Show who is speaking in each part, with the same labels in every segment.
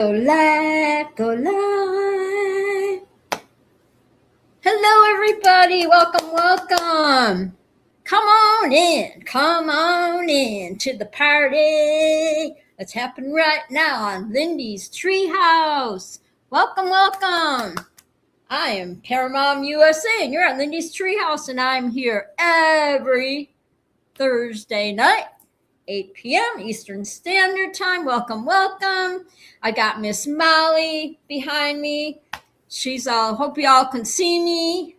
Speaker 1: Go live, go live. Hello, everybody. Welcome. Come on in to the party that's happening right now on Lindy's Treehouse. Welcome. I am Paramount USA, and you're at Lindy's Treehouse, and I'm here every Thursday night. 8 p.m. Eastern Standard Time. Welcome. I got Miss Molly behind me. She's hope you all can see me.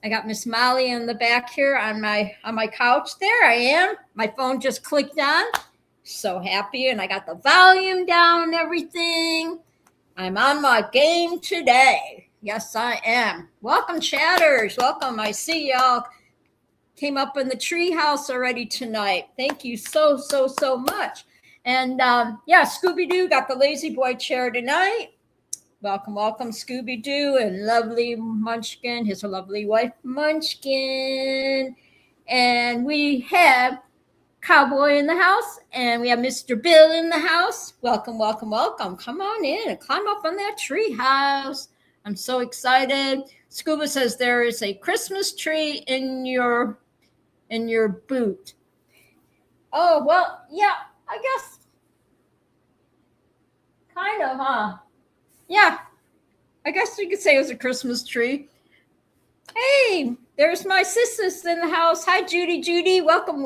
Speaker 1: I got Miss Molly in the back here on my couch. There I am. My phone just clicked on. So happy, and I got the volume down and everything. I'm on my game today. Yes, I am. Welcome, chatters. Welcome. I see y'all came up in the treehouse already tonight. Thank you so much. And Scooby-Doo got the lazy boy chair tonight. Welcome, Scooby-Doo and lovely Munchkin, his lovely wife Munchkin. And we have Cowboy in the house, and we have Mr. Bill in the house. Welcome. Come on in and climb up on that treehouse. I'm so excited. Scuba says there is a Christmas tree in your boot. Oh, well, yeah, I guess. Kind of, huh? Yeah, I guess you could say it was a Christmas tree. Hey, there's my sisters in the house. Hi, Judy. Welcome.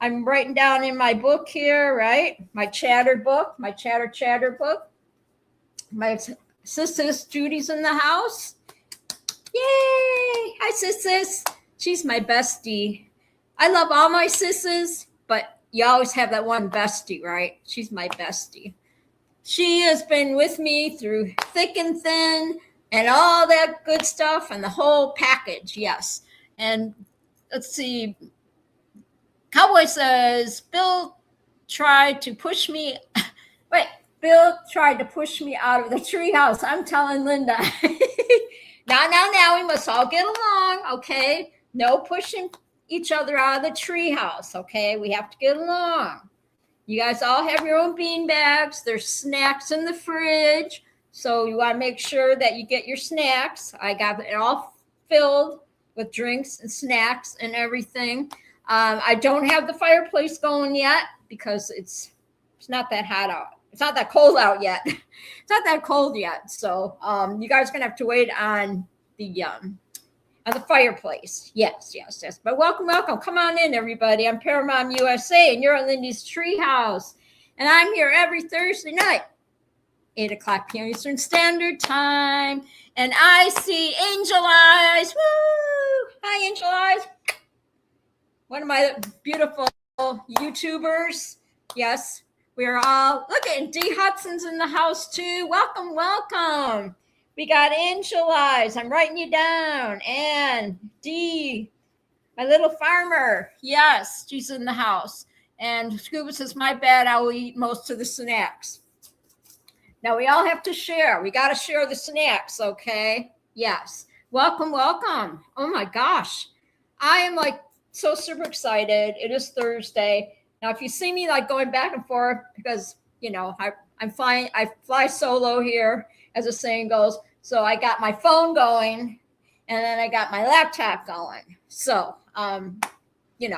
Speaker 1: I'm writing down in my book here, right? My chatter book, my chatter book. My sisters, Judy's in the house. Yay! Hi, sisters. She's my bestie. I love all my sisters, but you always have that one bestie, right? She's my bestie. She has been with me through thick and thin and all that good stuff and the whole package, yes. And let's see. Cowboy says, Bill tried to push me out of the treehouse. I'm telling Linda. Now, we must all get along, okay? No pushing each other out of the treehouse, okay? We have to get along. You guys all have your own bean bags. There's snacks in the fridge, so you want to make sure that you get your snacks. I got it all filled with drinks and snacks and everything. I don't have the fireplace going yet because it's not that hot out. It's not that cold out yet. It's not that cold yet. So you guys are gonna have to wait on the fireplace. Yes. But welcome. Come on in, everybody. I'm Paramount USA, and you're at Lindy's Treehouse, and I'm here every Thursday night, 8:00 p.m. Eastern Standard Time. And I see Angel Eyes. Woo! Hi, Angel Eyes. One of my beautiful YouTubers. Yes. We're all, look at D. Hudson's in the house too. Welcome. We got Angel Eyes. I'm writing you down. And D, my little farmer. Yes, she's in the house. And Scuba says, my bad, I will eat most of the snacks. Now we all have to share. We got to share the snacks, okay? Yes. Welcome. Oh my gosh. I am so super excited. It is Thursday. Now, if you see me going back and forth, because, I'm flying, I fly solo here, as the saying goes. So I got my phone going, and then I got my laptop going. So, you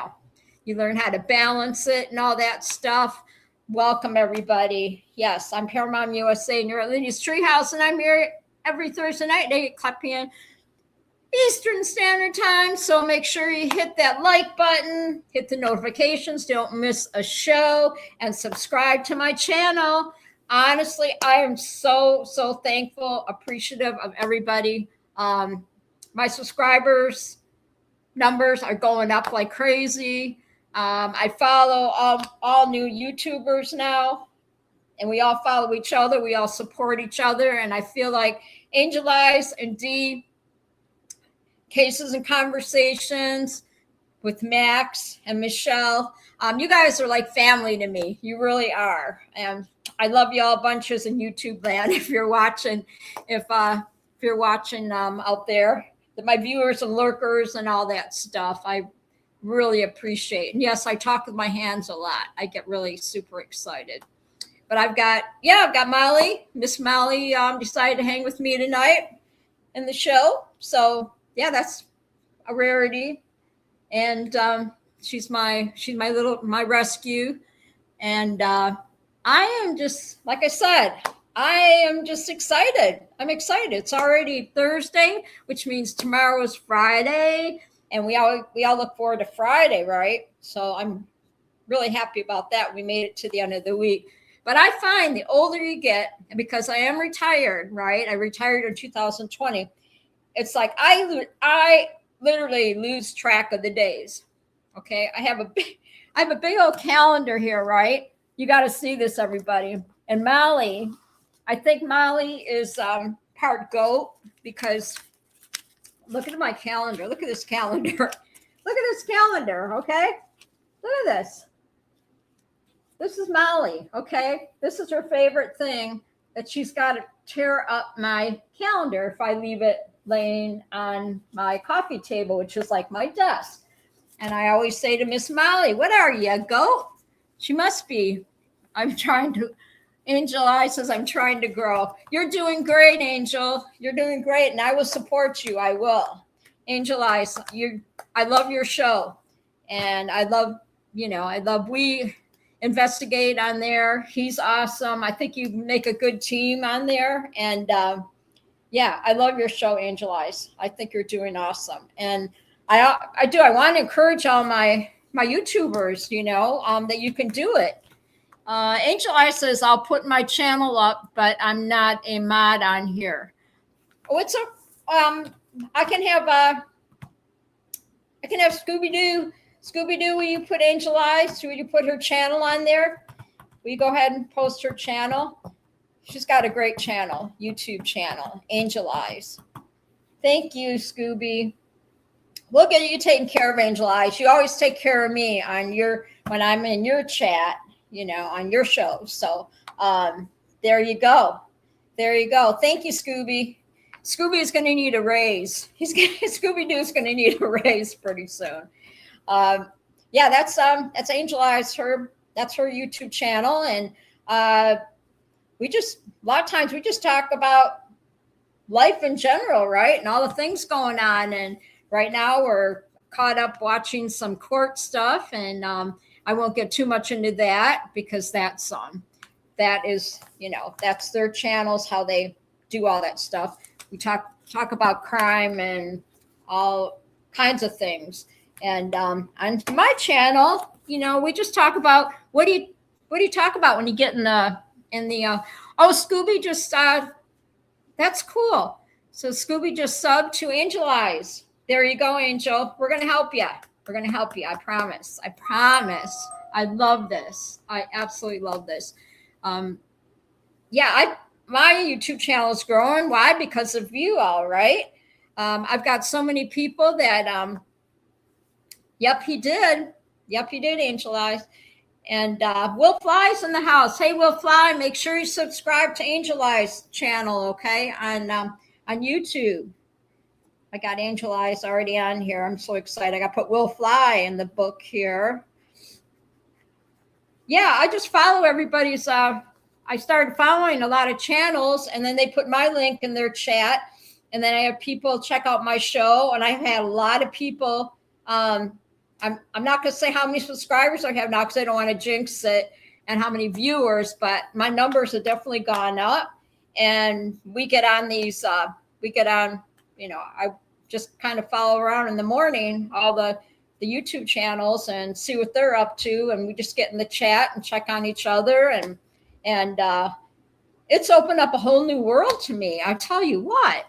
Speaker 1: learn how to balance it and all that stuff. Welcome, everybody. Yes, I'm Paramount USA, and you're at Lindy's Treehouse, and I'm here every Thursday night, 8:00 p.m. Eastern Standard Time. So make sure you hit that like button, hit the notifications, don't miss a show, and subscribe to my channel. Honestly, I am so thankful, appreciative of everybody. My subscribers numbers are going up like crazy. I follow all new YouTubers now, and we all follow each other. We all support each other, and I feel like Angel Eyes and D, Cases and Conversations with Max and Michelle. You guys are like family to me. You really are. And I love you all bunches in YouTube land. If you're watching, out there, my viewers and lurkers and all that stuff, I really appreciate. And yes, I talk with my hands a lot. I get really super excited. But I've got Molly. Miss Molly decided to hang with me tonight in the show. So yeah, that's a rarity. And she's my rescue. And I am just, like I said, I am just excited. I'm excited. It's already Thursday, which means tomorrow is Friday, and we all look forward to Friday, right? So I'm really happy about that. We made it to the end of the week. But I find the older you get, and because I am retired, right? I retired in 2020. It's like I literally lose track of the days. Okay, I have a big old calendar here, right? You got to see this, everybody. And Molly, I think Molly is part goat, because look at my calendar. Look at this calendar. Look at this calendar. Okay, look at this. This is Molly. Okay, this is her favorite thing, that she's got to tear up my calendar if I leave it laying on my coffee table, which is like my desk. And I always say to Miss Molly, "What are you, a goat?" She must be. Angel I says, "I'm trying to grow." You're doing great, Angel. You're doing great, and I will support you. I will. Angel Eyes, I love your show. And I love we investigate on there. He's awesome. I think you make a good team on there. And yeah, I love your show, Angel Eyes. I think you're doing awesome. And I do. I want to encourage all my YouTubers, that you can do it. Angel Eyes says, "I'll put my channel up, but I'm not a mod on here." Oh, it's I can have Scooby Doo. Scooby Doo, will you put Angel Eyes? Will you put her channel on there? Will you go ahead and post her channel? She's got a great channel, YouTube channel, Angel Eyes. Thank you, Scooby. We'll get you taken care of, Angel Eyes. You always take care of me when I'm in your chat, on your show. So there you go. There you go. Thank you, Scooby. Scooby is going to need a raise. Scooby Doo is going to need a raise pretty soon. Yeah, that's Angel Eyes. That's her YouTube channel, and a lot of times we just talk about life in general, right? And all the things going on. And right now we're caught up watching some court stuff, and I won't get too much into that, because that is, that's their channels, how they do all that stuff. We talk about crime and all kinds of things. And on my channel, we just talk about what do you talk about when you get in the oh, Scooby just that's cool. So Scooby just subbed to Angel Eyes. There you go, Angel. We're gonna help you. We're gonna help you. I promise. I promise. I love this. I absolutely love this. Yeah, my YouTube channel is growing. Why? Because of you all, right? I've got so many people that yep, he did. Yep, he did, Angel Eyes. And Will Fly's in the house. Hey, Will Fly, make sure you subscribe to Angel Eyes channel, okay, on YouTube. I got Angel Eyes already on here. I'm so excited. I got to put Will Fly in the book here. Yeah, I just follow everybody's. I started following a lot of channels, and then they put my link in their chat, and then I have people check out my show, and I've had a lot of people. I'm not going to say how many subscribers I have now, because I don't want to jinx it, and how many viewers, but my numbers have definitely gone up. And we get on I just kind of follow around in the morning, all the YouTube channels, and see what they're up to. And we just get in the chat and check on each other. And it's opened up a whole new world to me. I tell you what.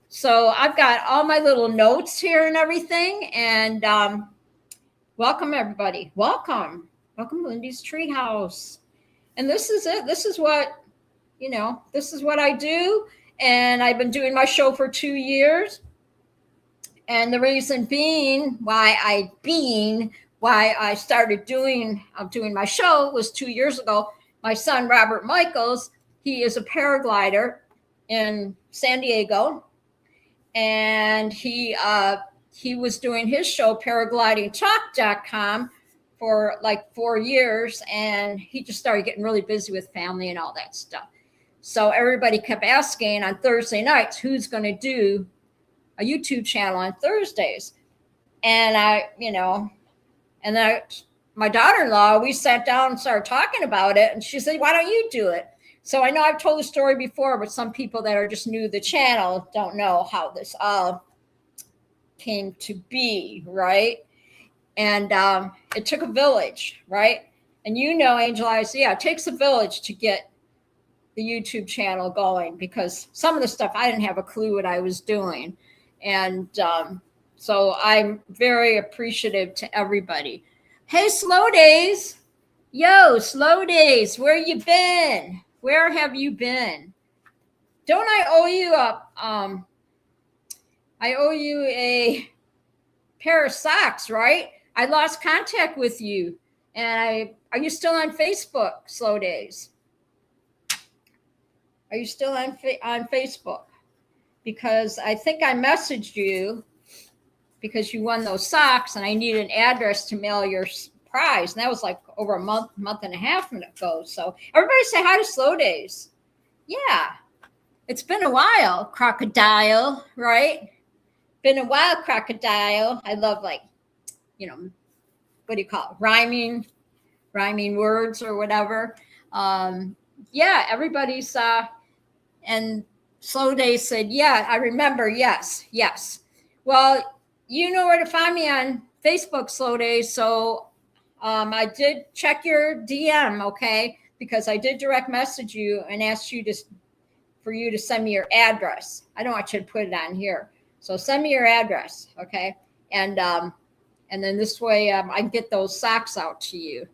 Speaker 1: So I've got all my little notes here and everything. And welcome, everybody. Welcome to Lindy's Treehouse. And this is it. This is what I do. And I've been doing my show for 2 years. And the reason being why I started doing my show was 2 years ago. My son, Robert Michaels, he is a paraglider in San Diego. And he was doing his show, paraglidingtalk.com, for like 4 years, and he just started getting really busy with family and all that stuff. So everybody kept asking on Thursday nights, who's going to do a YouTube channel on Thursdays? And my daughter-in-law, we sat down and started talking about it, and she said, why don't you do it? So I know I've told the story before, but some people that are just new to the channel don't know how this all came to be, right? And it took a village, right? And Angel Eyes, yeah, it takes a village to get the YouTube channel going, because some of the stuff I didn't have a clue what I was doing. And so I'm very appreciative to everybody. Hey, Slow Days. Yo, Slow Days, where you been? Where have you been? Don't I owe you I owe you a pair of socks, right? I lost contact with you. And are you still on Facebook, Slow Days? Are you still on Facebook? Because I think I messaged you because you won those socks, and I need an address to mail your prize. And that was like over a month and a half ago. So everybody say hi to Slow Days. Yeah, it's been a while, Crocodile, right? Been a while, Crocodile. I love, like, what do you call it? Rhyming words or whatever. Yeah, everybody's, and Slow Days said, yeah, I remember. Yes. Well, you know where to find me on Facebook, Slow Days. So I did check your DM, okay? Because I did direct message you and asked you for you to send me your address. I don't want you to put it on here. So send me your address, okay? And then this way I can get those socks out to you.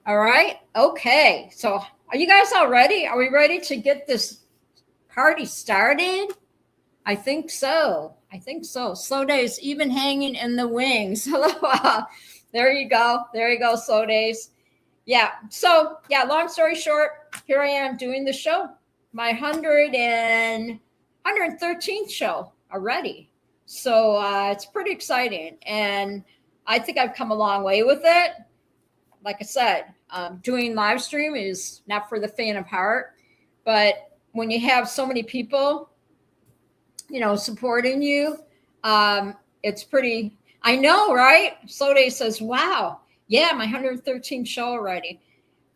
Speaker 1: All right? Okay. So are you guys all ready? Are we ready to get this party started? I think so. Slow Days, even hanging in the wings. Hello. There you go, Slow Days. Yeah. So, yeah, long story short, here I am doing the show. My 113th show already. So it's pretty exciting. And I think I've come a long way with it. Like I said, doing live stream is not for the faint of heart. But when you have so many people, supporting you, it's pretty, I know, right? Slow Day says, wow, yeah, my 113th show already.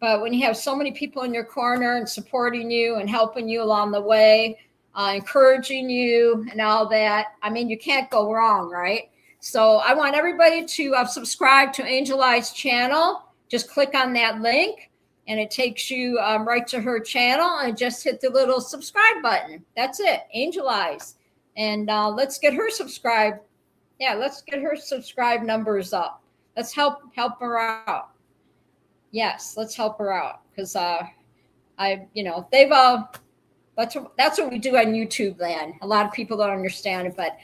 Speaker 1: But when you have so many people in your corner and supporting you and helping you along the way, encouraging you and all that, I mean, you can't go wrong, right? So I want everybody to subscribe to Angel Eyes channel. Just click on that link and it takes you right to her channel, and just hit the little subscribe button. That's it, Angel Eyes. And let's get her subscribed. Yeah, let's get her subscribe numbers up. Let's help her out. Yes, let's help her out, because they've all. That's what we do on YouTube land. A lot of people don't understand it, but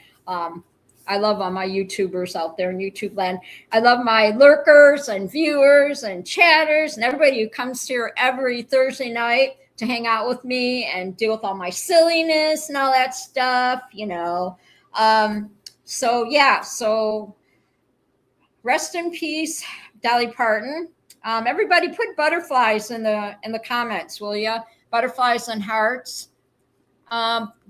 Speaker 1: I love all my YouTubers out there in YouTube land. I love my lurkers and viewers and chatters and everybody who comes here every Thursday night to hang out with me and deal with all my silliness and all that stuff, So rest in peace, Dolly Parton. Everybody put butterflies in the comments, will you? Butterflies and hearts.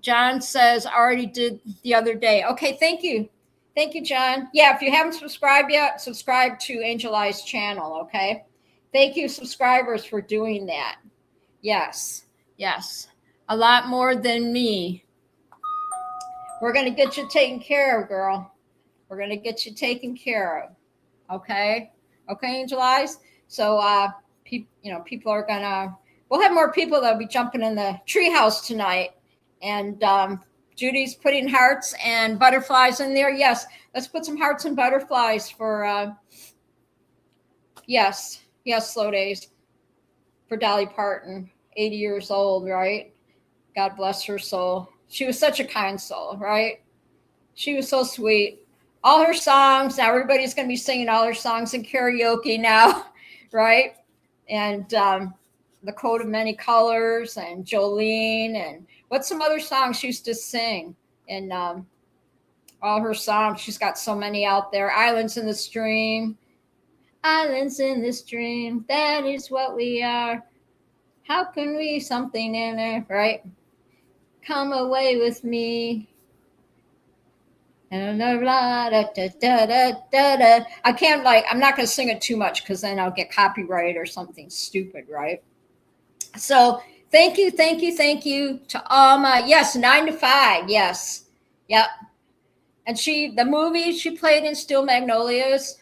Speaker 1: John says, already did the other day. Okay, thank you. Thank you, John. Yeah, if you haven't subscribed yet, subscribe to Angel Eyes channel, okay? Thank you, subscribers, for doing that. Yes. A lot more than me. We're going to get you taken care of, girl. We're going to get you taken care of. Okay, Angel Eyes? So, people are going to, we'll have more people that'll be jumping in the treehouse tonight. And Judy's putting hearts and butterflies in there. Yes, let's put some hearts and butterflies for, yes, Slow Days, for Dolly Parton, 80 years old, right? God bless her soul. She was such a kind soul, right? She was so sweet. All her songs, now everybody's going to be singing all her songs in karaoke now, right? And The Coat of Many Colors and Jolene, and what's some other songs she used to sing? And all her songs, she's got so many out there. Islands in the Stream. Islands in this dream, that is what we are. How can we something in there, right? Come away with me. I can't I'm not going to sing it too much because then I'll get copyrighted or something stupid, right? So thank you to all my, yes, 9 to 5, yes, yep. And the movie she played in Steel Magnolias,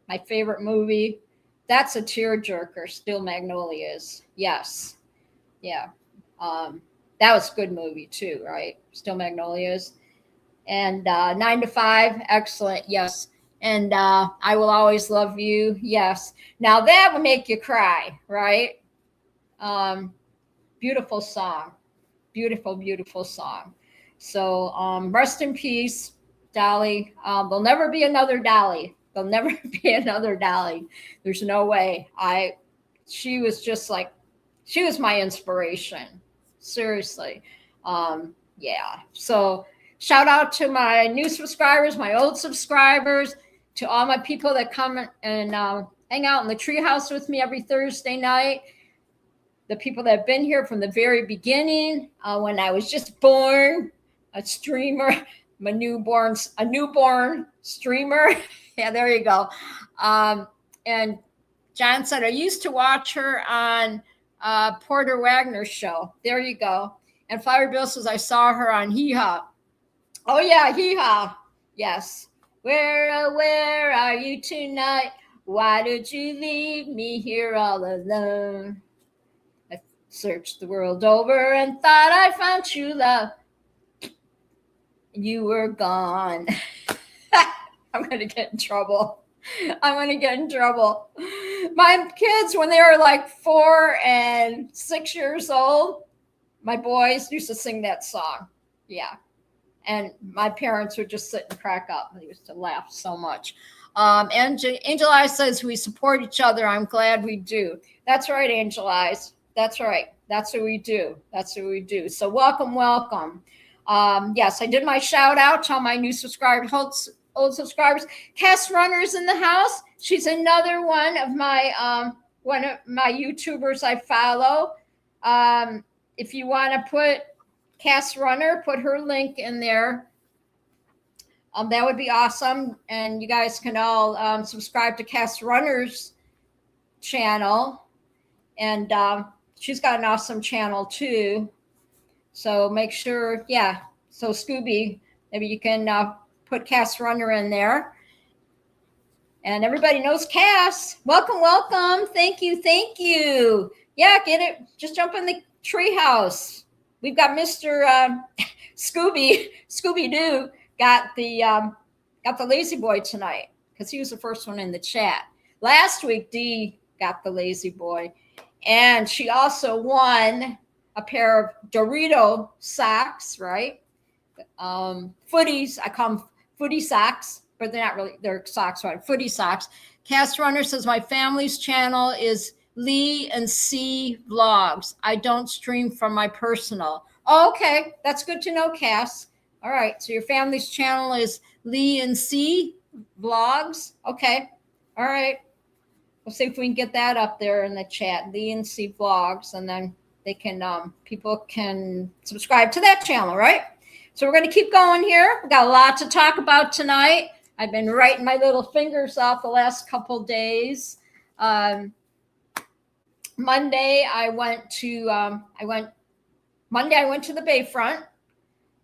Speaker 1: my favorite movie, that's a tearjerker. Steel Magnolias, yes, yeah. That was a good movie too, right? Steel Magnolias. And 9 to 5, excellent, yes. And I will always love you, yes. Now that will make you cry, right? Beautiful song, beautiful song. So rest in peace, Dolly. There'll never be another Dolly. There'll never be another Dolly. There's no way. She was just like, she was my inspiration. Seriously. Yeah. So shout out to my new subscribers, my old subscribers, to all my people that come and hang out in the Treehouse with me every Thursday night. The people that have been here from the very beginning, when I was just born, a streamer, a newborn streamer. Yeah, there you go. And John said, I used to watch her on Porter Wagner's show. There you go. And Flower Bill says, I saw her on Hee Haw. Oh, yeah, Hee Haw. Yes. Where are you tonight? Why did you leave me here all alone? I searched the world over and thought I found true love. You were gone. I'm going to get in trouble. My kids, when they were like 4 and 6 years old, my boys used to sing that song. Yeah. And my parents would just sit and crack up. They used to laugh so much. And Angel Eyes says we support each other. I'm glad we do. That's right, Angel Eyes. That's right. That's what we do. So welcome. Yes, I did my shout out to all my new subscribers, old subscribers. Cass Runner's in the house. She's another one of my YouTubers I follow. If you want to put Cass Runner, put her link in there. That would be awesome. And you guys can all subscribe to Cass Runner's channel. And she's got an awesome channel too. So make sure, yeah. So Scooby, maybe you can put Cass Runner in there. And everybody knows Cass. Welcome. Thank you. Yeah, get it. Just jump in the Treehouse. We've got Mr. Scooby-Doo got the lazy boy tonight because he was the first one in the chat. Last week, Dee got the lazy boy. And she also won a pair of Dorito socks, right? Footies. I call them footy socks, but they're not really, they're socks, right? Footy socks. Cass Runner says, my family's channel is Lee and C Vlogs. I don't stream from my personal. Oh, okay. That's good to know, Cass. All right. So your family's channel is Lee and C Vlogs. Okay. All right. We'll see if we can get that up there in the chat, Lee and C Vlogs, and then they can, people can subscribe to that channel, right? So we're going to keep going here. We've got a lot to talk about tonight. I've been writing my little fingers off the last couple days. Monday, I went to the Bayfront,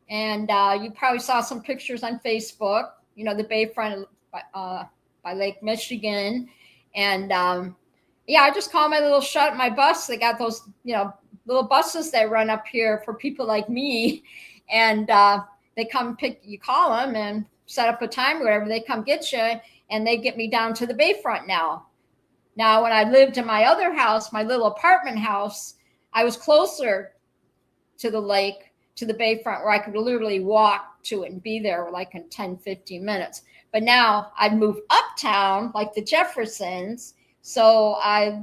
Speaker 1: and you probably saw some pictures on Facebook. You know, the Bayfront by Lake Michigan. And yeah, I just call my little my bus. They got those, little buses that run up here for people like me. And they come you call them and set up a time or whatever. They come get you and they get me down to the Bayfront now. Now, when I lived in my other house, my little apartment house, I was closer to the lake, to the Bayfront, where I could literally walk to it and be there like in 10, 15 minutes. But now I've moved uptown like the Jeffersons. So I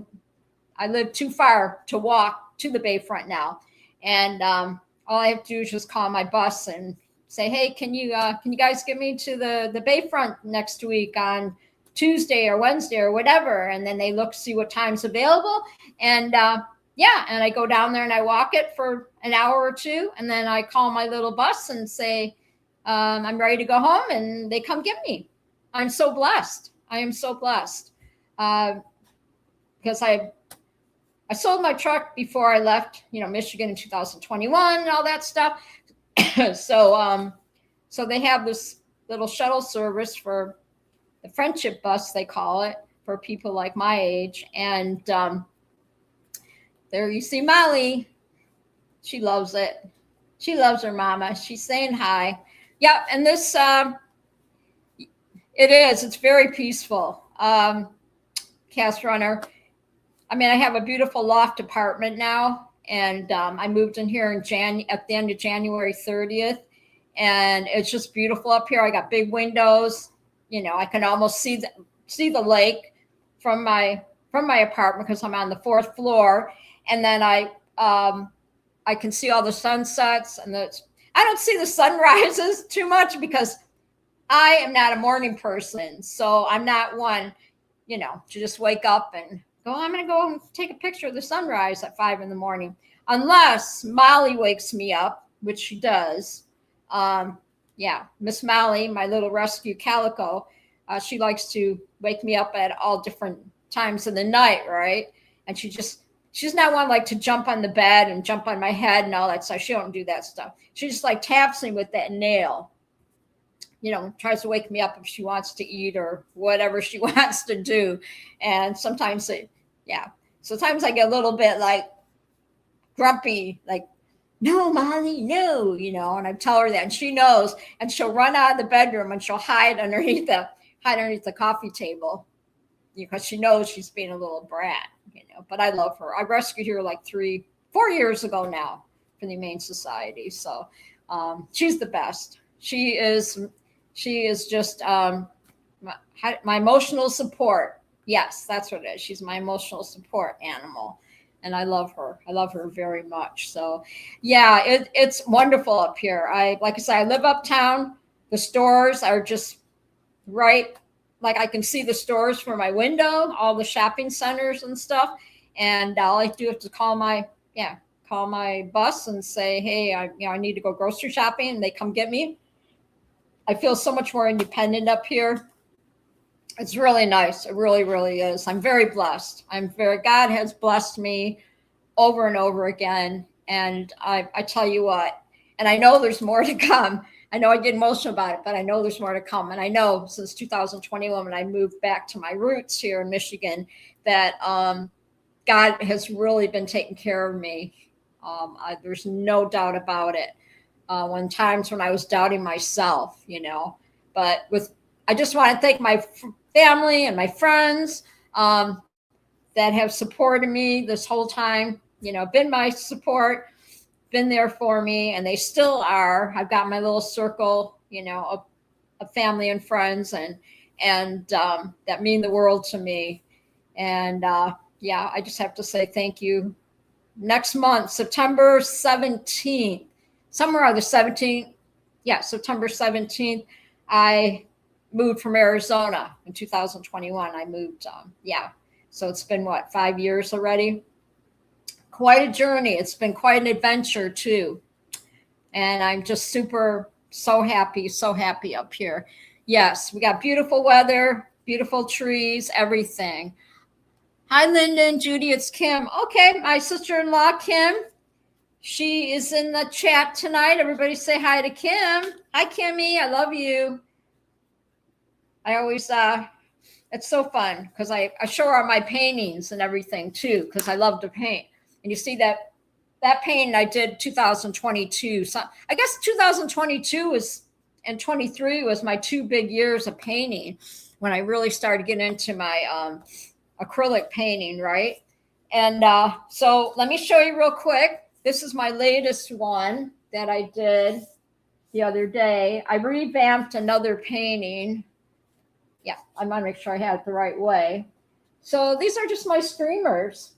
Speaker 1: live too far to walk to the Bayfront now. And all I have to do is just call my bus and say, hey, can you guys get me to the Bayfront next week on Tuesday or Wednesday or whatever. And then they look, see what time's available. And and I go down there and I walk it for an hour or two. And then I call my little bus and say, I'm ready to go home. And they come get me. I'm so blessed. I am so blessed. Because I sold my truck before I left, Michigan in 2021 and all that stuff. So they have this little shuttle service for the friendship bus, they call it, for people like my age. And there you see Molly. She loves it. She loves her mama. She's saying hi. Yeah, and this, it is. It's very peaceful. Cast Runner. I mean, I have a beautiful loft apartment now, and I moved in here at the end of January 30th, and it's just beautiful up here. I got big windows. I can almost see the lake from my apartment because I'm on the 4th floor, and then I can see all the sunsets, and I don't see the sunrises too much because I am not a morning person, so I'm not one, to just wake up and go, I'm going to go and take a picture of the sunrise at 5 a.m, unless Molly wakes me up, which she does. Miss Molly, my little rescue calico, she likes to wake me up at all different times of the night, right? And she's not one like to jump on the bed and jump on my head and all that stuff. She don't do that stuff. She just like taps me with that nail, tries to wake me up if she wants to eat or whatever she wants to do. And sometimes sometimes I get a little bit like grumpy, like, no, Molly, no, and I tell her that, and she knows, and she'll run out of the bedroom and she'll hide underneath the coffee table because she knows she's being a little brat, but I love her. I rescued her like 3-4 years ago now from the Humane Society. So she's the best. She is just my emotional support. Yes, that's what it is. She's my emotional support animal. And I love her. I love her very much. So, yeah, it's wonderful up here. Like I said, I live uptown. The stores are just right. Like I can see the stores from my window, all the shopping centers and stuff. And all I do is to call my bus and say, hey, I need to go grocery shopping, and they come get me. I feel so much more independent up here. It's really nice. It really, really is. I'm very blessed. God has blessed me over and over again. And I tell you what, and I know there's more to come. I know I get emotional about it, but I know there's more to come. And I know since 2021, when I moved back to my roots here in Michigan, that God has really been taking care of me. There's no doubt about it. When I was doubting myself, but I just want to thank my family and my friends that have supported me this whole time, been my support, been there for me, and they still are. I've got my little circle, of family and friends and that mean the world to me. And I just have to say thank you. Next month, September 17th, somewhere on the 17th. Yeah, September 17th, I moved from Arizona in 2021. I moved, so it's been 5 years already? Quite a journey. It's been quite an adventure too. And I'm just so happy up here. Yes, we got beautiful weather, beautiful trees, everything. Hi, Linda and Judy, it's Kim. Okay, my sister-in-law, Kim. She is in the chat tonight. Everybody say hi to Kim. Hi, Kimmy. I love you. I always, it's so fun because I show her my paintings and everything too, because I love to paint. And you see that painting I did 2022. So I guess 2022 and 23 was my 2 big years of painting when I really started getting into my acrylic painting, right? And so let me show you real quick. This is my latest one that I did the other day. I revamped another painting. Yeah, I want to make sure I had it the right way. So these are just my streamers.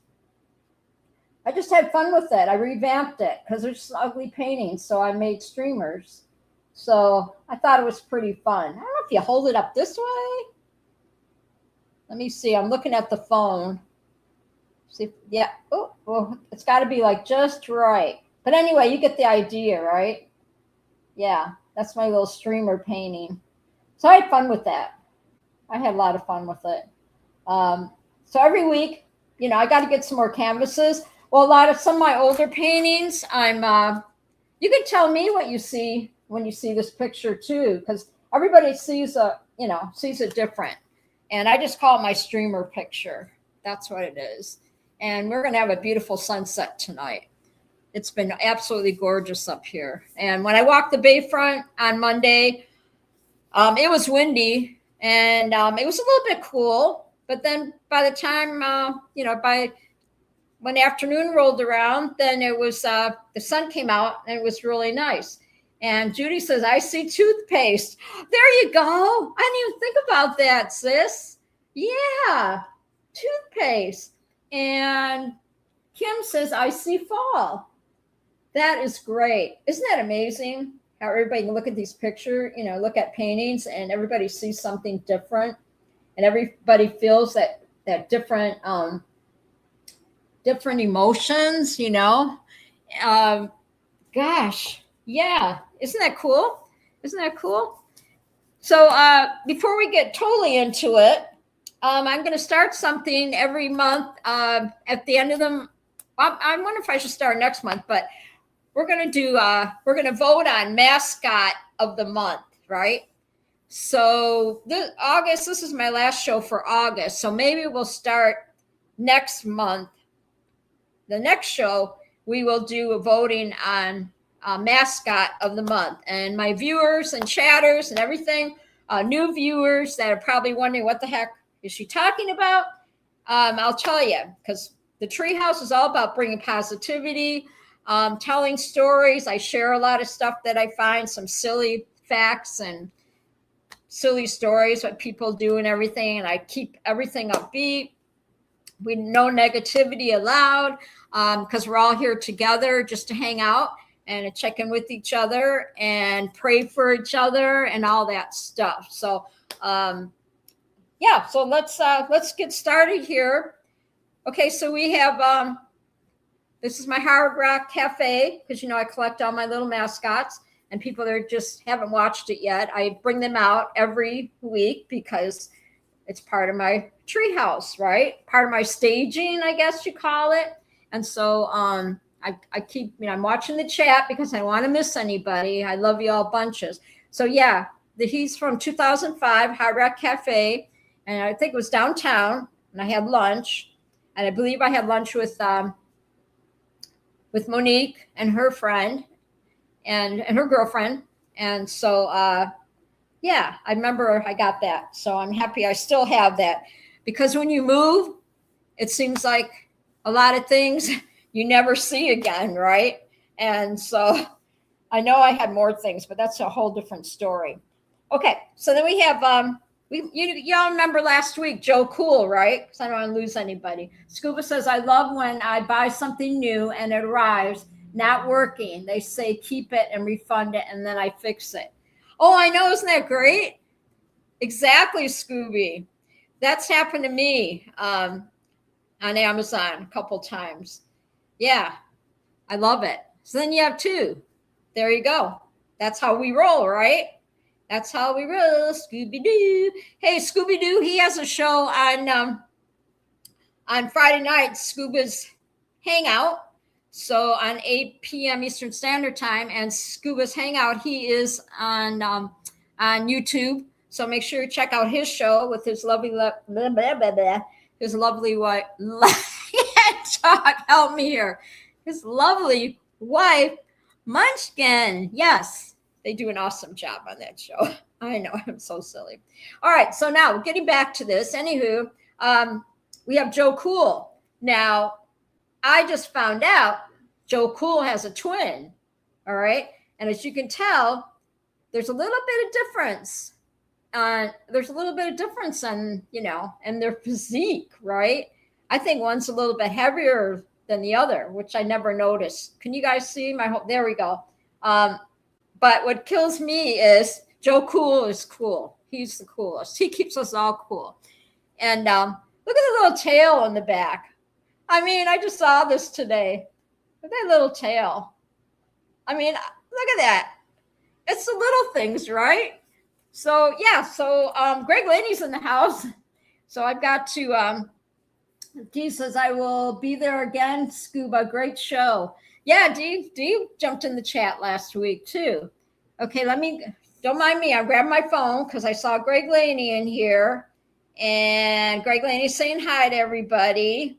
Speaker 1: I just had fun with it. I revamped it because they're just ugly paintings. So I made streamers. So I thought it was pretty fun. I don't know if you hold it up this way. Let me see. I'm looking at the phone. See, yeah. Oh, well, it's got to be like just right. But anyway, you get the idea, right? Yeah, that's my little streamer painting. So I had fun with that. I had a lot of fun with it. So every week, I got to get some more canvases. Well, a lot of some of my older paintings, you can tell me what you see when you see this picture too, because everybody sees it different. And I just call it my streamer picture. That's what it is. And we're going to have a beautiful sunset tonight. It's been absolutely gorgeous up here. And when I walked the bayfront on Monday, it was windy and it was a little bit cool. But then by the time, by when afternoon rolled around, then it was the sun came out and it was really nice. And Judy says, I see toothpaste. There you go. I didn't even think about that, sis. Yeah, toothpaste. And Kim says, I see fall. That is great. Isn't that amazing? How everybody can look at these pictures, look at paintings and everybody sees something different. And everybody feels that different different emotions, gosh, yeah. Isn't that cool? Isn't that cool? So before we get totally into it, I'm going to start something every month at the end of them. I wonder if I should start next month, but we're going to vote on mascot of the month, right? So this is my last show for August. So maybe we'll start next month. The next show, we will do a voting on mascot of the month. And my viewers and chatters and everything, new viewers that are probably wondering what the heck is she talking about? I'll tell you, because the Treehouse is all about bringing positivity, telling stories. I share a lot of stuff that I find, some silly facts and silly stories, what people do and everything. And I keep everything upbeat. We no negativity allowed because we're all here together just to hang out and to check in with each other and pray for each other and all that stuff. So so let's get started here. Okay, so we have this is my Hard Rock Cafe because I collect all my little mascots and people that just haven't watched it yet. I bring them out every week because it's part of my treehouse, right? Part of my staging, I guess you call it. And so I keep, I'm watching the chat because I don't want to miss anybody. I love you all bunches. So yeah, he's from 2005, Hard Rock Cafe. And I think it was downtown and I had lunch. And I believe I had lunch with Monique and her friend and her girlfriend. And so, yeah, I remember I got that. So I'm happy I still have that because when you move, it seems like a lot of things you never see again, right? And so I know I had more things, but that's a whole different story. Okay, so then we have, y'all remember last week, Joe Cool, right? Because I don't want to lose anybody. Scuba says, I love when I buy something new and it arrives not working. They say keep it and refund it, and then I fix it. Oh, I know. Isn't that great? Exactly, Scooby. That's happened to me on Amazon a couple times. Yeah, I love it. So then you have two. There you go. That's how we roll, right? That's how we roll, Scooby-Doo. Hey, Scooby-Doo, he has a show on Friday night, Scuba's Hangout. So on 8 p.m. Eastern Standard Time, and Scuba's Hangout, he is on YouTube. So make sure you check out his show with his lovely wife. Talk, help me here. His lovely wife, Munchkin. Yes, they do an awesome job on that show. I know, I'm so silly. All right, so now getting back to this. Anywho, we have Joe Cool. Now, I just found out Joe Cool has a twin. All right. And as you can tell, there's a little bit of difference. There's a little bit of difference in their physique, right? I think one's a little bit heavier than the other, which I never noticed. Can you guys see there we go. But what kills me is Joe Cool is cool. He's the coolest. He keeps us all cool. And look at the little tail on the back. I mean, I just saw this today. Look at that little tail. I mean, look at that. It's the little things, right? So yeah, so Greg Laney's in the house. So I've got to Dee says I will be there again. Scuba, great show. Yeah, Dee jumped in the chat last week too. Okay, don't mind me. I grabbed my phone because I saw Greg Laney in here. And Greg Laney's saying hi to everybody.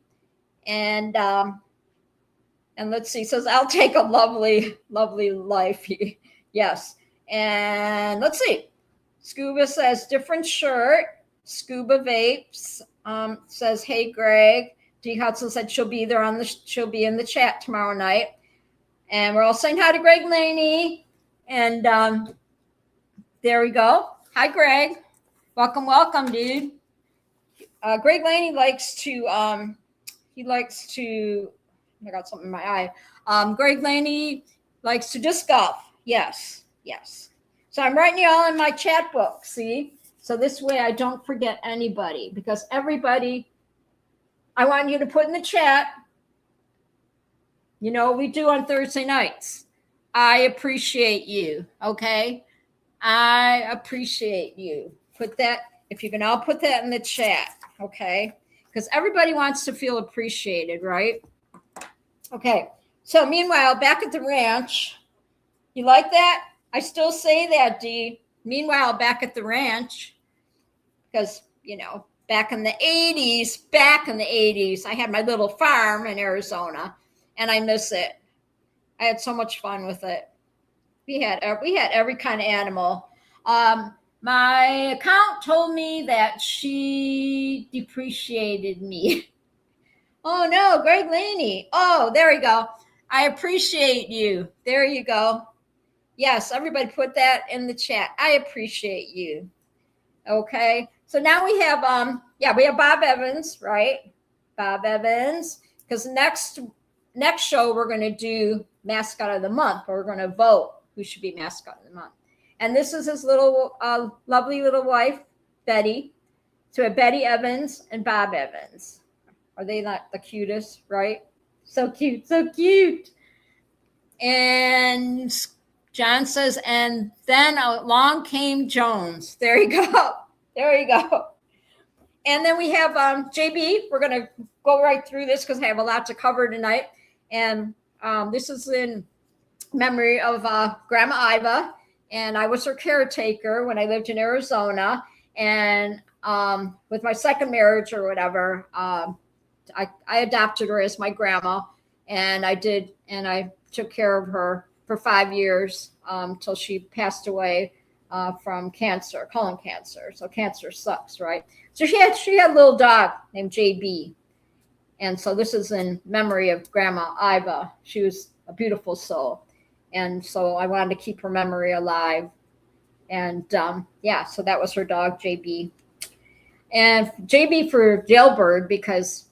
Speaker 1: And let's see, says I'll take a lovely, lovely life. Yes. And let's see. Scuba says different shirt. Scuba Vapes says, hey Greg. D Hudson said she'll be in the chat tomorrow night. And we're all saying hi to Greg Laney. And there we go. Hi Greg. Welcome, dude. Greg Laney likes to I got something in my eye. Greg Laney likes to disc golf. Yes. So I'm writing you all in my chat book, see? So this way I don't forget anybody, because everybody, I want you to put in the chat, we do on Thursday nights. I appreciate you, okay? I appreciate you. Put that, if you can all put that in the chat, okay? Because everybody wants to feel appreciated, right? Okay, so meanwhile, back at the ranch, you like that? I still say that, Dee. Meanwhile, back at the ranch, because, back in the 80s, I had my little farm in Arizona, and I miss it. I had so much fun with it. We had every kind of animal. My account told me that she depreciated me. Oh no, Greg Laney. Oh, there we go. I appreciate you. There you go. Yes, everybody put that in the chat. I appreciate you. Okay. So now we have we have Bob Evans, right? Bob Evans. Because next show we're gonna do mascot of the month. We're gonna vote who should be mascot of the month. And this is his little lovely little wife, Betty. So we have Betty Evans and Bob Evans. Are they not the cutest, right? So cute, so cute. And John says, and then along came Jones. There you go. There you go. And then we have JB. We're going to go right through this because I have a lot to cover tonight. And this is in memory of Grandma Iva. And I was her caretaker when I lived in Arizona. And with my second marriage or whatever, I adopted her as my grandma. And I took care of her for 5 years till she passed away from cancer, colon cancer. So cancer sucks, right? So she had a little dog named JB. And so this is in memory of Grandma Iva. She was a beautiful soul. And so I wanted to keep her memory alive. And so that was her dog, JB. And JB for Jailbird because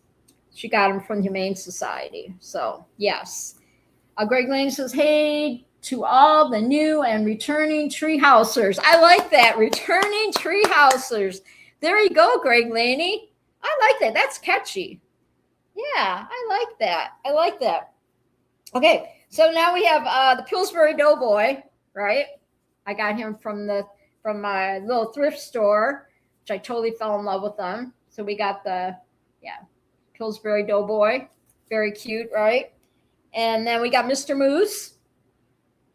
Speaker 1: she got him from the Humane Society. So yes. Greg Lane says, hey to all the new and returning Treehousers. I like that. Returning Treehousers. There you go, Greg Laney. I like that. That's catchy. Yeah, I like that. Okay, so now we have the Pillsbury Doughboy, right? I got him from my little thrift store, which I totally fell in love with them. So we got the Pillsbury Doughboy. Very cute, right? And then we got Mr. Moose.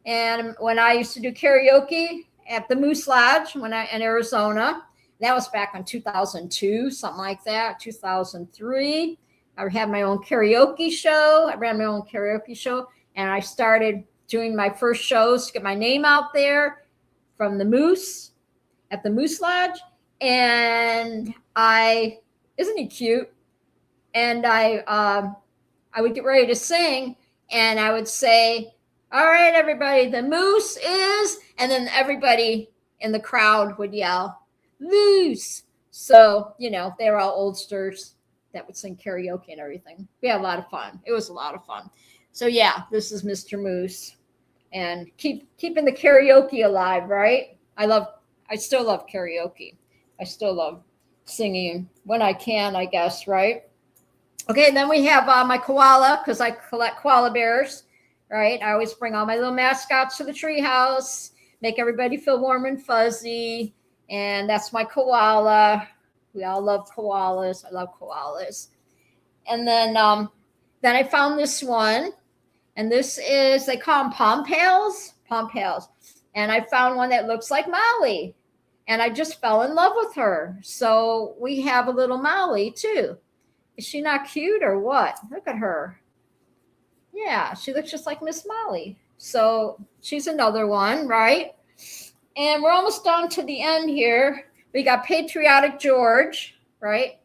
Speaker 1: And when I used to do karaoke at the Moose Lodge in Arizona, that was back in 2002, something like that, 2003. I had my own karaoke show. I ran my own karaoke show. And I started doing my first shows to get my name out there from the Moose at the Moose Lodge. And isn't he cute? And I would get ready to sing and I would say, all right, everybody, the Moose is, and then everybody in the crowd would yell, Moose. So, they were all oldsters that would sing karaoke and everything. We had a lot of fun. It was a lot of fun. So yeah, this is Mr. Moose. And keeping the karaoke alive, right? I still love karaoke. I still love singing when I can, I guess, right? Okay, and then we have my koala, because I collect koala bears, right? I always bring all my little mascots to the treehouse, make everybody feel warm and fuzzy, and that's my koala. We all love koalas. I love koalas. And then I found this one, and this is, they call them pom pals, and I found one that looks like Molly, and I just fell in love with her. So we have a little Molly too. Is she not cute or what? Look at her. Yeah, she looks just like Miss Molly. So she's another one, right? And we're almost down to the end here. We got Patriotic George, right?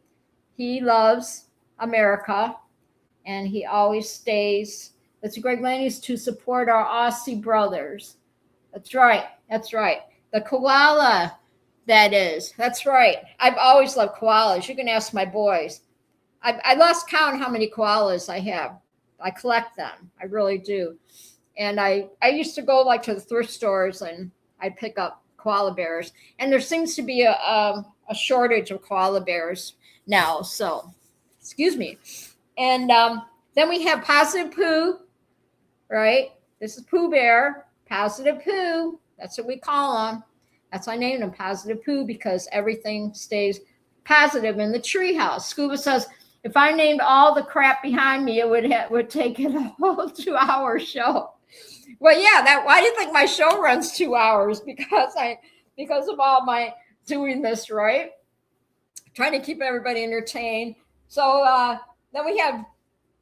Speaker 1: He loves America, and he always stays. That's Greg Laney's to support our Aussie brothers. That's right. That's right. The koala, that is. That's right. I've always loved koalas. You can ask my boys. I lost count how many koalas I have. I collect them. I really do. And I used to go like to the thrift stores, and I'd pick up koala bears. And there seems to be a shortage of koala bears now. So, excuse me. And then we have Positive Pooh, right? This is Pooh Bear. Positive Pooh. That's what we call him. That's why I named him Positive Pooh, because everything stays positive in the treehouse. Scuba says, if I named all the crap behind me, it would take it a whole 2-hour show. Well, yeah, why do you think my show runs 2 hours? Because of all my doing this, right? Trying to keep everybody entertained. So then we have,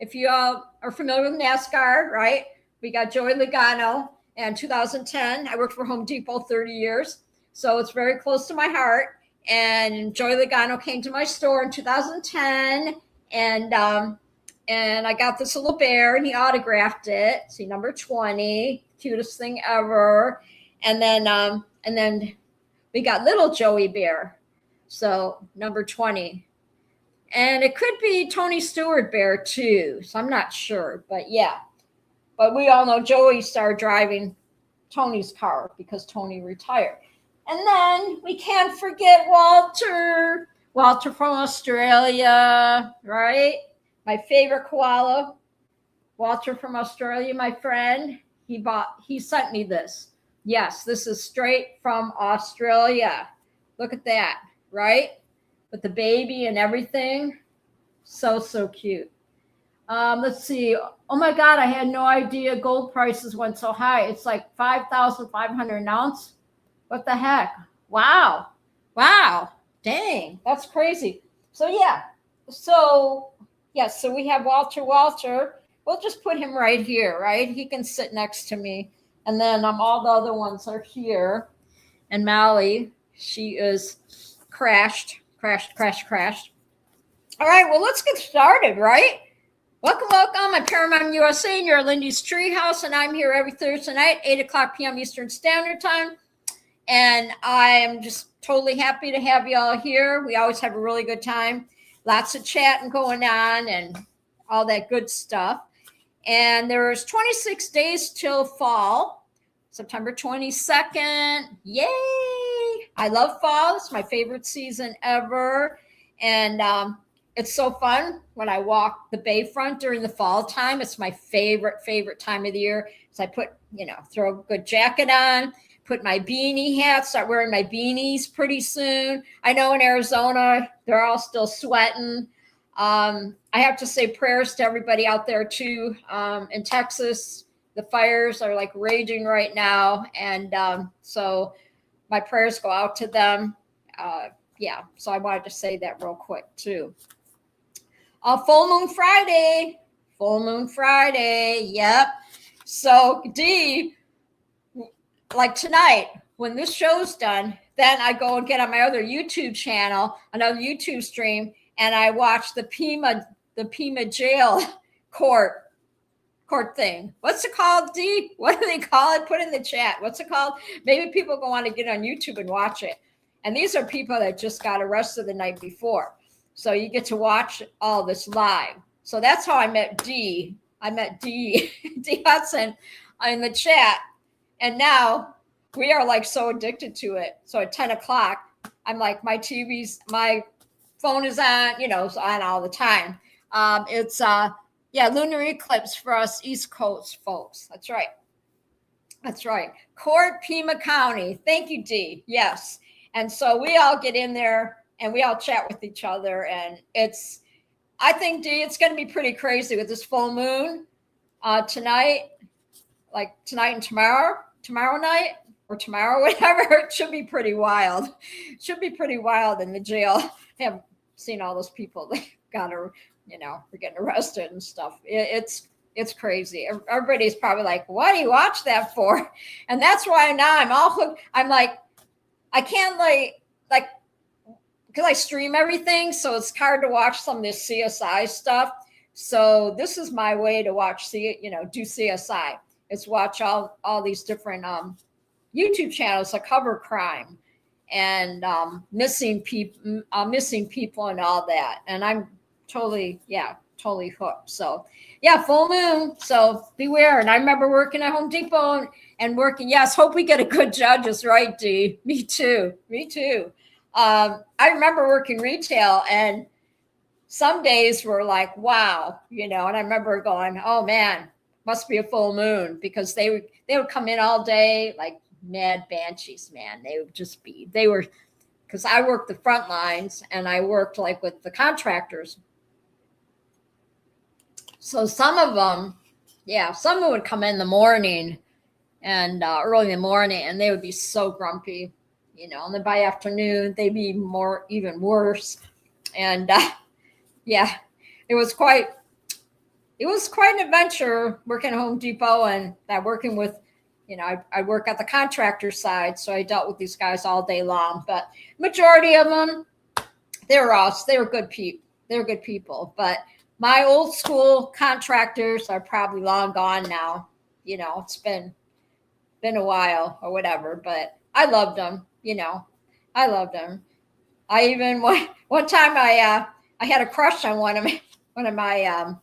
Speaker 1: if you all are familiar with NASCAR, right? We got Joey Logano. And 2010, I worked for Home Depot 30 years. So it's very close to my heart. And Joey Logano came to my store in 2010. And I got this little bear, and he autographed it. See, number 20, cutest thing ever. And then we got little Joey Bear, so number 20. And it could be Tony Stewart Bear too, so I'm not sure, but yeah. But we all know Joey started driving Tony's car because Tony retired. And then we can't forget Walter from Australia, right? My favorite koala, Walter from Australia, my friend. He sent me this. Yes, this is straight from Australia. Look at that, right? With the baby and everything. So cute. Let's see. Oh my God, I had no idea gold prices went so high. It's like 5,500 an ounce. What the heck? Wow. Dang, that's crazy. So yeah. So we have Walter. We'll just put him right here, right? He can sit next to me. And then all the other ones are here. And Molly, she is crashed. All right, well, let's get started, right? Welcome. I'm Paramount USA, and you're Lindy's Treehouse, and I'm here every Thursday night, 8 o'clock p.m. Eastern Standard Time. And I am just totally happy to have you all here. We always have a really good time. Lots of chatting going on and all that good stuff. And there's 26 days till fall, September 22nd. Yay! I love fall. It's my favorite season ever. And it's so fun when I walk the bayfront during the fall time. It's my favorite time of the year. So I throw a good jacket on, put my beanie hat, start wearing my beanies pretty soon. I know in Arizona, they're all still sweating. I have to say prayers to everybody out there too. In Texas, the fires are like raging right now. And so my prayers go out to them. So I wanted to say that real quick too. Full Moon Friday. Yep. So Dee, like tonight, when this show's done, then I go and get on my other YouTube channel, another YouTube stream, and I watch the Pima jail court thing. What's it called, Dee? What do they call it? Put in the chat. What's it called? Maybe people go on to get on YouTube and watch it. And these are people that just got arrested the night before. So you get to watch all this live. So that's how I met Dee. I met Dee Hudson in the chat. And now we are like so addicted to it. So at 10 o'clock, I'm like, my phone is on, it's on all the time. It's lunar eclipse for us East Coast folks. That's right. That's right. Court, Pima County. Thank you, Dee. Yes. And so we all get in there and we all chat with each other. And I think, Dee, it's going to be pretty crazy with this full moon tonight, like tonight and tomorrow night or tomorrow, whatever. It should be pretty wild. It should be pretty wild in the jail. I haven't seen all those people that we're getting arrested and stuff. It's crazy. Everybody's probably like, what do you watch that for? And that's why now I'm all hooked. I'm like, I can't like, because I stream everything. So it's hard to watch some of this CSI stuff. So this is my way to watch, do CSI. It's watch all these different YouTube channels that cover crime and missing people and all that. And I'm totally hooked. So full moon. So beware. And I remember working at Home Depot and working. Yes, hope we get a good judges, right, Dee? Me too. I remember working retail, and some days were like, wow, and I remember going, oh man, must be a full moon, because they would come in all day like mad banshees, man. They were, because I worked the front lines and I worked like with the contractors. So some of them would come in the morning and early in the morning, and they would be so grumpy, and then by afternoon, they'd be even worse. And it was quite an adventure working at Home Depot and working with, I work at the contractor side. So I dealt with these guys all day long, but majority of them, they were good people. They were good people, but my old school contractors are probably long gone now. It's been a while or whatever, but I loved them. I loved them. I even one time I had a crush on one of my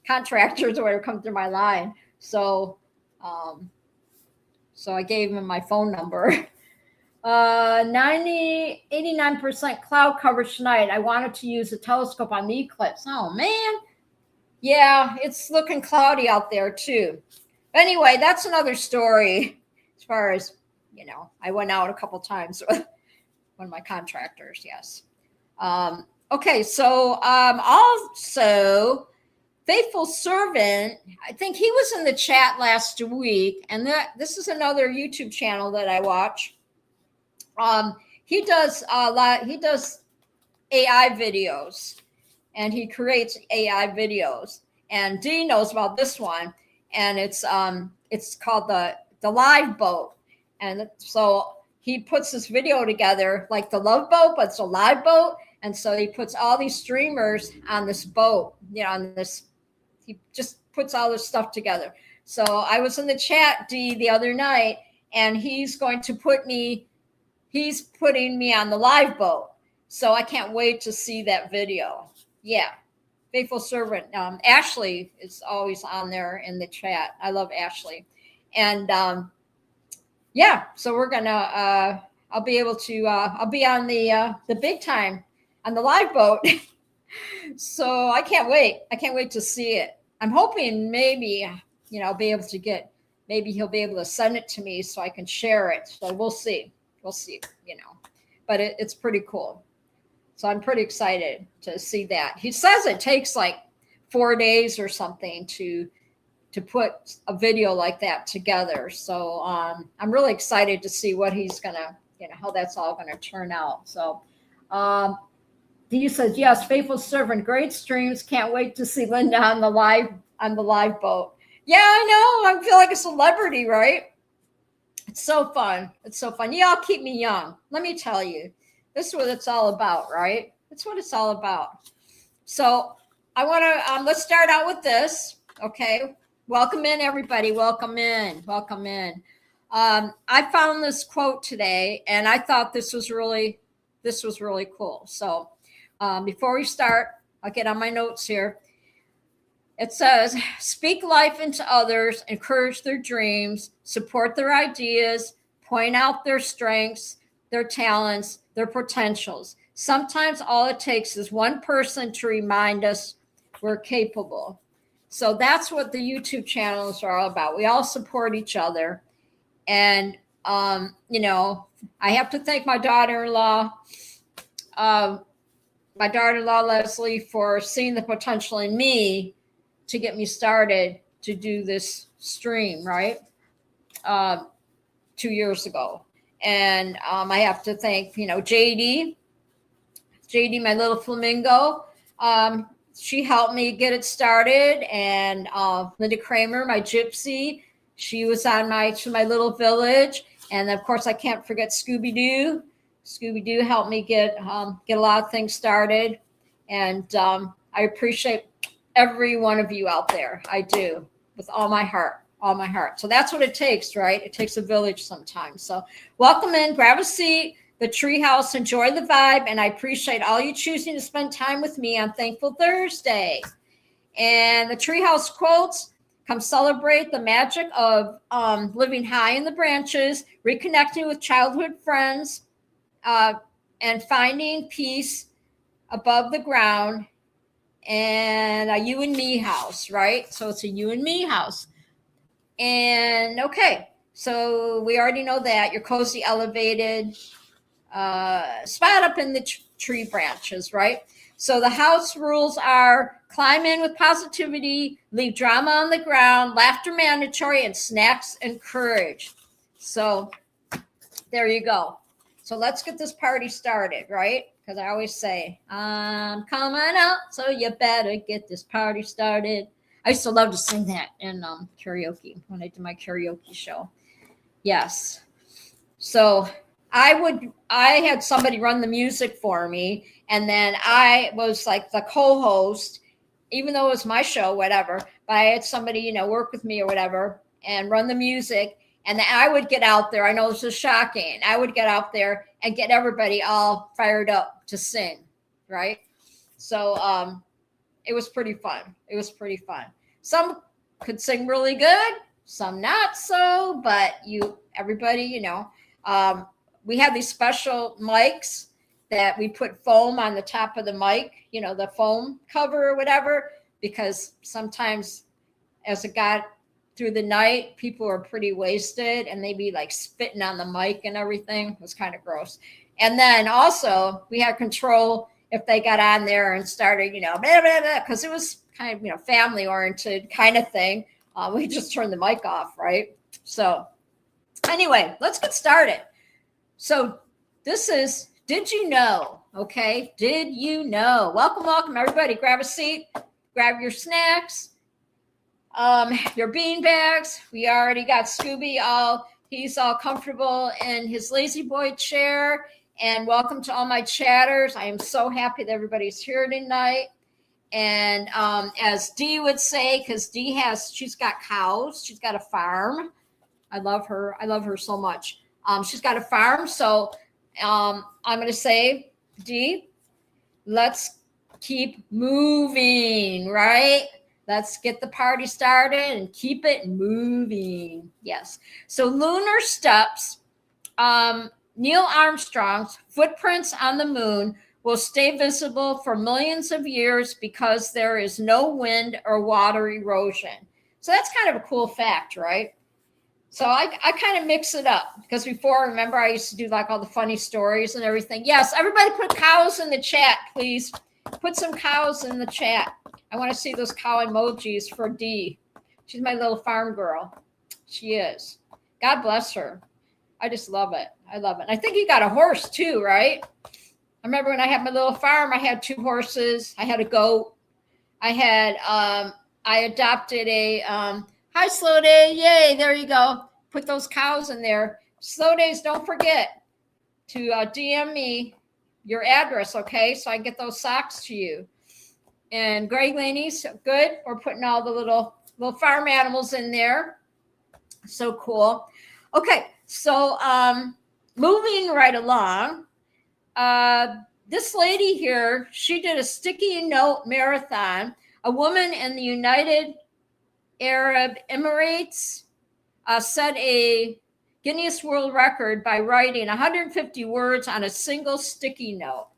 Speaker 1: contractors who would come through my line. So I gave him my phone number. 89% cloud coverage tonight. I wanted to use a telescope on the eclipse. Oh man. Yeah, it's looking cloudy out there too. Anyway, that's another story. As far as, I went out a couple times with one of my contractors. Yes. Okay. So, also Faithful Servant, I think he was in the chat last week, and this is another YouTube channel that I watch. He does he does AI videos, and he creates AI videos. And Dee knows about this one, and it's called the Live Boat. And so he puts this video together like the Love Boat, but it's a live boat. And so he puts all these streamers on this boat, he just puts all this stuff together. So I was in the chat, Dee, the other night, and he's putting me on the live boat. So I can't wait to see that video. Yeah. Faithful Servant. Ashley is always on there in the chat. I love Ashley. And so we're gonna I'll be able to I'll be on the big time on the live boat. So I can't wait. I can't wait to see it. I'm hoping maybe I'll be able to maybe he'll be able to send it to me so I can share it. So we'll see. But it's pretty cool. So I'm pretty excited to see that. He says it takes like 4 days or something to put a video like that together. So I'm really excited to see what he's gonna, how that's all gonna turn out. So he says, yes, Faithful Servant, great streams. Can't wait to see Linda on the live boat. Yeah, I know. I feel like a celebrity, right? It's so fun. It's so fun. Y'all keep me young. Let me tell you. This is what it's all about, right? That's what it's all about. So I want to, let's start out with this. Okay. Welcome in, everybody. Welcome in. I found this quote today, and I thought this was really cool. So before we start, I'll get on my notes here. It says, speak life into others, encourage their dreams, support their ideas, point out their strengths, their talents, their potentials. Sometimes all it takes is one person to remind us we're capable. So that's what the YouTube channels are all about. We all support each other. And, I have to thank my daughter-in-law, Leslie, for seeing the potential in me to get me started to do this stream, right? 2 years ago. And I have to thank, JD, my little flamingo. She helped me get it started. And Linda Kramer, my gypsy, she was on my little village. And of course, I can't forget Scooby-Doo. Scooby-Doo helped me get a lot of things started. And I appreciate every one of you out there. I do, with all my heart. So that's what it takes, right? It takes a village sometimes. So welcome in, grab a seat, the Treehouse, enjoy the vibe, and I appreciate all you choosing to spend time with me on Thankful Thursday. And the Treehouse quotes: come celebrate the magic of living high in the branches, reconnecting with childhood friends, and finding peace above the ground, and a you and me house, right? So it's a you and me house. And okay, so we already know that your cozy elevated spot up in the tree branches, right? So the house rules are: climb in with positivity, leave drama on the ground, laughter mandatory, and snacks encouraged. So there you go. So let's get this party started, right? Because I always say, I'm coming out, so you better get this party started. I used to love to sing that in karaoke when I did my karaoke show. Yes. So I had somebody run the music for me, and then I was like the co-host, even though it was my show, whatever. But I had somebody, work with me or whatever and run the music. And then I would get out there. I know this is shocking. I would get out there and get everybody all fired up to sing, right? So it was pretty fun. Some could sing really good, some not so, but everybody, we have these special mics that we put foam on the top of the mic, the foam cover or whatever, because sometimes as it got through the night, people were pretty wasted and they'd be like spitting on the mic and everything. It was kind of gross. And then also we had control if they got on there and started, because it was kind of, family oriented kind of thing. We just turned the mic off, right? So anyway, let's get started. So this is Did You Know? Okay. Did you know? Welcome, everybody. Grab a seat, grab your snacks, your bean bags. We already got Scooby he's all comfortable in his lazy boy chair. And welcome to all my chatters. I am so happy that everybody's here tonight. And as Dee would say, because she's got cows, she's got a farm. I love her so much. She's got a farm. So I'm going to say, Dee, let's keep moving, right? Let's get the party started and keep it moving. Yes. So lunar steps, Neil Armstrong's footprints on the moon will stay visible for millions of years because there is no wind or water erosion. So that's kind of a cool fact, right? So I kind of mix it up because before, remember, I used to do like all the funny stories and everything. Yes, everybody put cows in the chat, please. Put some cows in the chat. I want to see those cow emojis for Dee. She's my little farm girl. She is. God bless her. I just love it. I love it. I think you got a horse too, right? I remember when I had my little farm, I had 2 horses. I had a goat. I adopted a, hi, Slow Day. Yay, there you go. Put those cows in there. Slow Days, don't forget to DM me your address, okay? So I can get those socks to you. And Greg Laney's good. We're putting all the little farm animals in there. So cool. Okay, so moving right along. This lady here, she did a sticky note marathon. A woman in the United Arab Emirates set a Guinness World Record by writing 150 words on a single sticky note.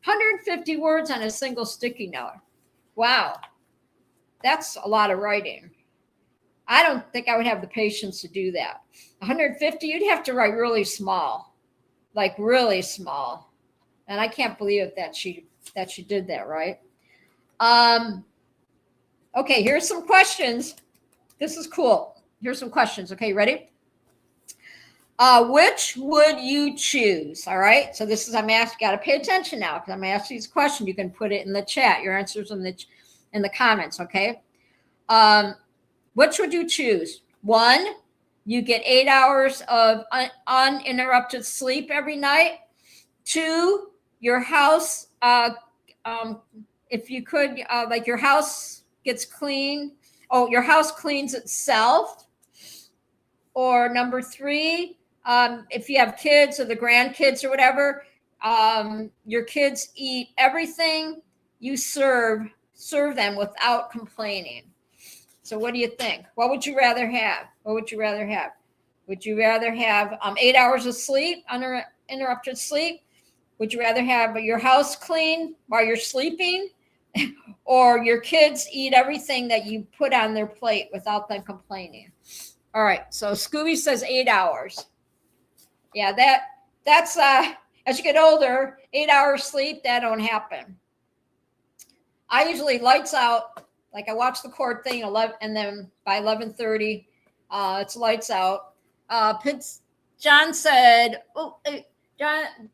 Speaker 1: 150 words on a single sticky note. Wow. That's a lot of writing. I don't think I would have the patience to do that. 150, you'd have to write really small, like really small. And I can't believe it that she did that, right? Okay, here's some questions. This is cool. Here's some questions. Okay, ready? Which would you choose? All right. So this is, I'm asking, got to pay attention now because I'm asking these questions. You can put it in the chat, your answers in the comments. Okay. Which would you choose? 1, you get 8 hours of uninterrupted sleep every night. 2, your house, if you could, like your house gets clean. Oh, your house cleans itself. Or number 3, if you have kids or the grandkids or whatever, your kids eat everything you serve them without complaining. So what do you think? What would you rather have? What would you rather have? Would you rather have 8 hours of sleep, uninterrupted sleep? Would you rather have your house clean while you're sleeping? Or your kids eat everything that you put on their plate without them complaining? All right, so Scooby says 8 hours. Yeah, that's as you get older, 8 hours sleep, that don't happen. I usually lights out, like I watch the court thing 11, and then by 11:30, it's lights out. John said, "Oh, John,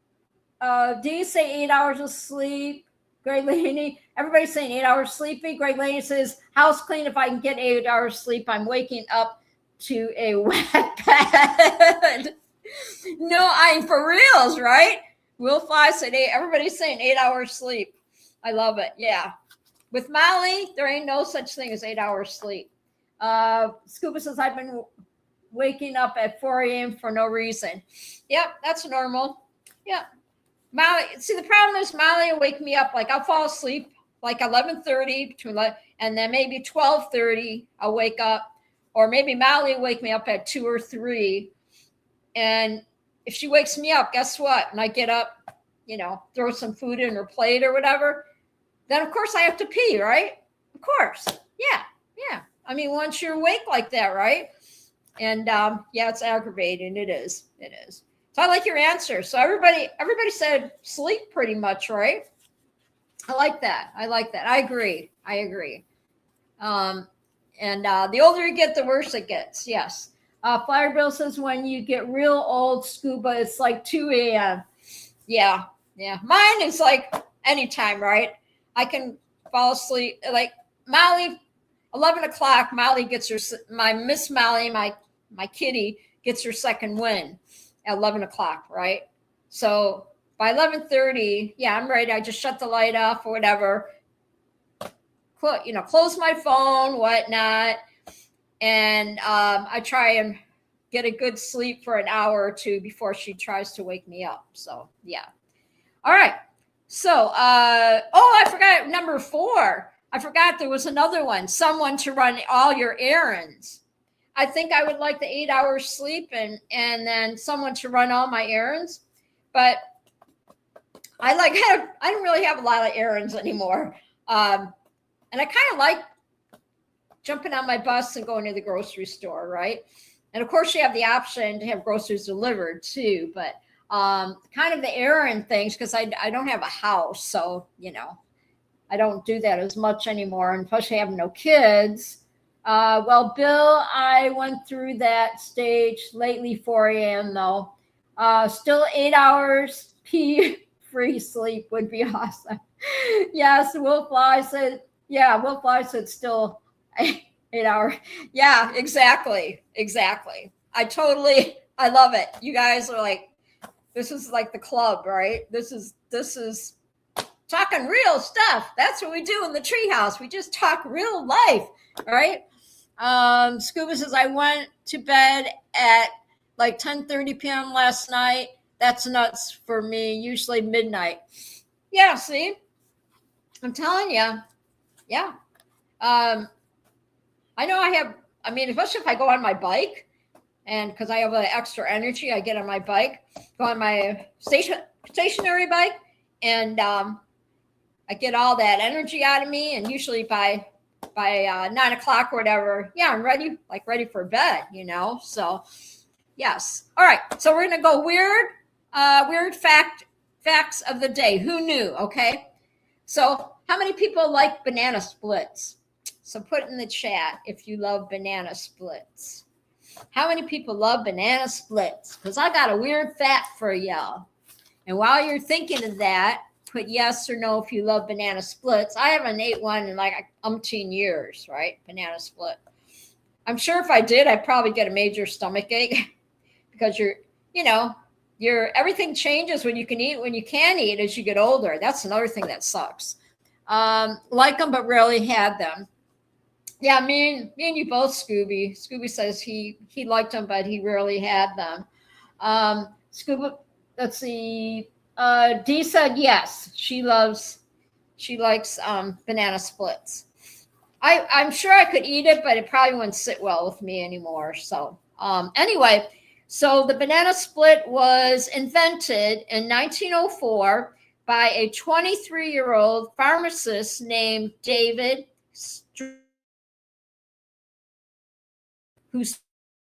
Speaker 1: do you say 8 hours of sleep?" Greg Laney, everybody's saying 8 hours sleeping. Greg Laney says, "House clean. If I can get 8 hours sleep, I'm waking up to a wet bed." No, I'm for reals, right? Will Fly said 8. Everybody's saying 8 hours sleep. I love it. Yeah. With Molly, there ain't no such thing as 8 hours sleep. Scuba says, I've been waking up at 4 a.m. for no reason. Yep, that's normal. Yep. Molly, see, the problem is Molly will wake me up, like I'll fall asleep like 11:30 and then maybe 12:30 I'll wake up, or maybe Molly will wake me up at 2 or 3. And if she wakes me up, guess what? And I get up, throw some food in her plate or whatever, then of course I have to pee, right? Of course. Yeah. I mean, once you're awake like that, right? And yeah, it's aggravating. It is. So I like your answer. So everybody said sleep pretty much, right? I like that. I agree. And the older you get, the worse it gets. Yes. Flyer Bill says when you get real old, Scuba, it's like 2 a.m. Yeah. Mine is like anytime, right? I can fall asleep. Like Molly, 11 o'clock, Molly gets my Miss Molly, my kitty, gets her second win at 11 o'clock, right? So by 11:30, yeah, I'm ready. I just shut the light off or whatever. Close my phone, whatnot. And I try and get a good sleep for an hour or two before she tries to wake me up. So, yeah. All right. So, I forgot number 4. I forgot there was another one. Someone to run all your errands. I think I would like the 8 hours sleep and then someone to run all my errands. But I don't really have a lot of errands anymore. And I kind of like jumping on my bus and going to the grocery store, right? And of course, you have the option to have groceries delivered too, but kind of the errand things, because I don't have a house, so I don't do that as much anymore, and especially having no kids. Well, Bill, I went through that stage lately, 4 a.m. though. Still 8 hours pee-free sleep would be awesome. Yes, Will Fly said still 8 hours. Yeah, exactly. I love it. You guys are like, this is like the club, right? This is talking real stuff. That's what we do in the Treehouse. We just talk real life, right? Scuba says, I went to bed at like 10:30 p.m. last night. That's nuts for me, usually midnight. Yeah, see? I'm telling you. Yeah. I know especially if I go on my bike, and because I have extra energy, I get on my bike, go on my stationary bike, and I get all that energy out of me, and usually by 9 o'clock or whatever, yeah, I'm ready for bed, So yes. All right. So we're gonna go weird facts of the day. Who knew? Okay. So how many people like banana splits? So put in the chat if you love banana splits. How many people love banana splits? Because I got a weird fact for y'all. And while you're thinking of that, put yes or no if you love banana splits. I haven't ate one in like umpteen years, right? Banana split. I'm sure if I did, I'd probably get a major stomach ache because your everything changes when you can eat, when you can eat as you get older. That's another thing that sucks. Like them, but rarely had them. Yeah, me and you both, Scooby. Scooby says he liked them, but he rarely had them. Scooby, let's see. Dee said yes. She likes banana splits. I'm sure I could eat it, but it probably wouldn't sit well with me anymore. So anyway, so the banana split was invented in 1904 by a 23-year-old pharmacist named David who sold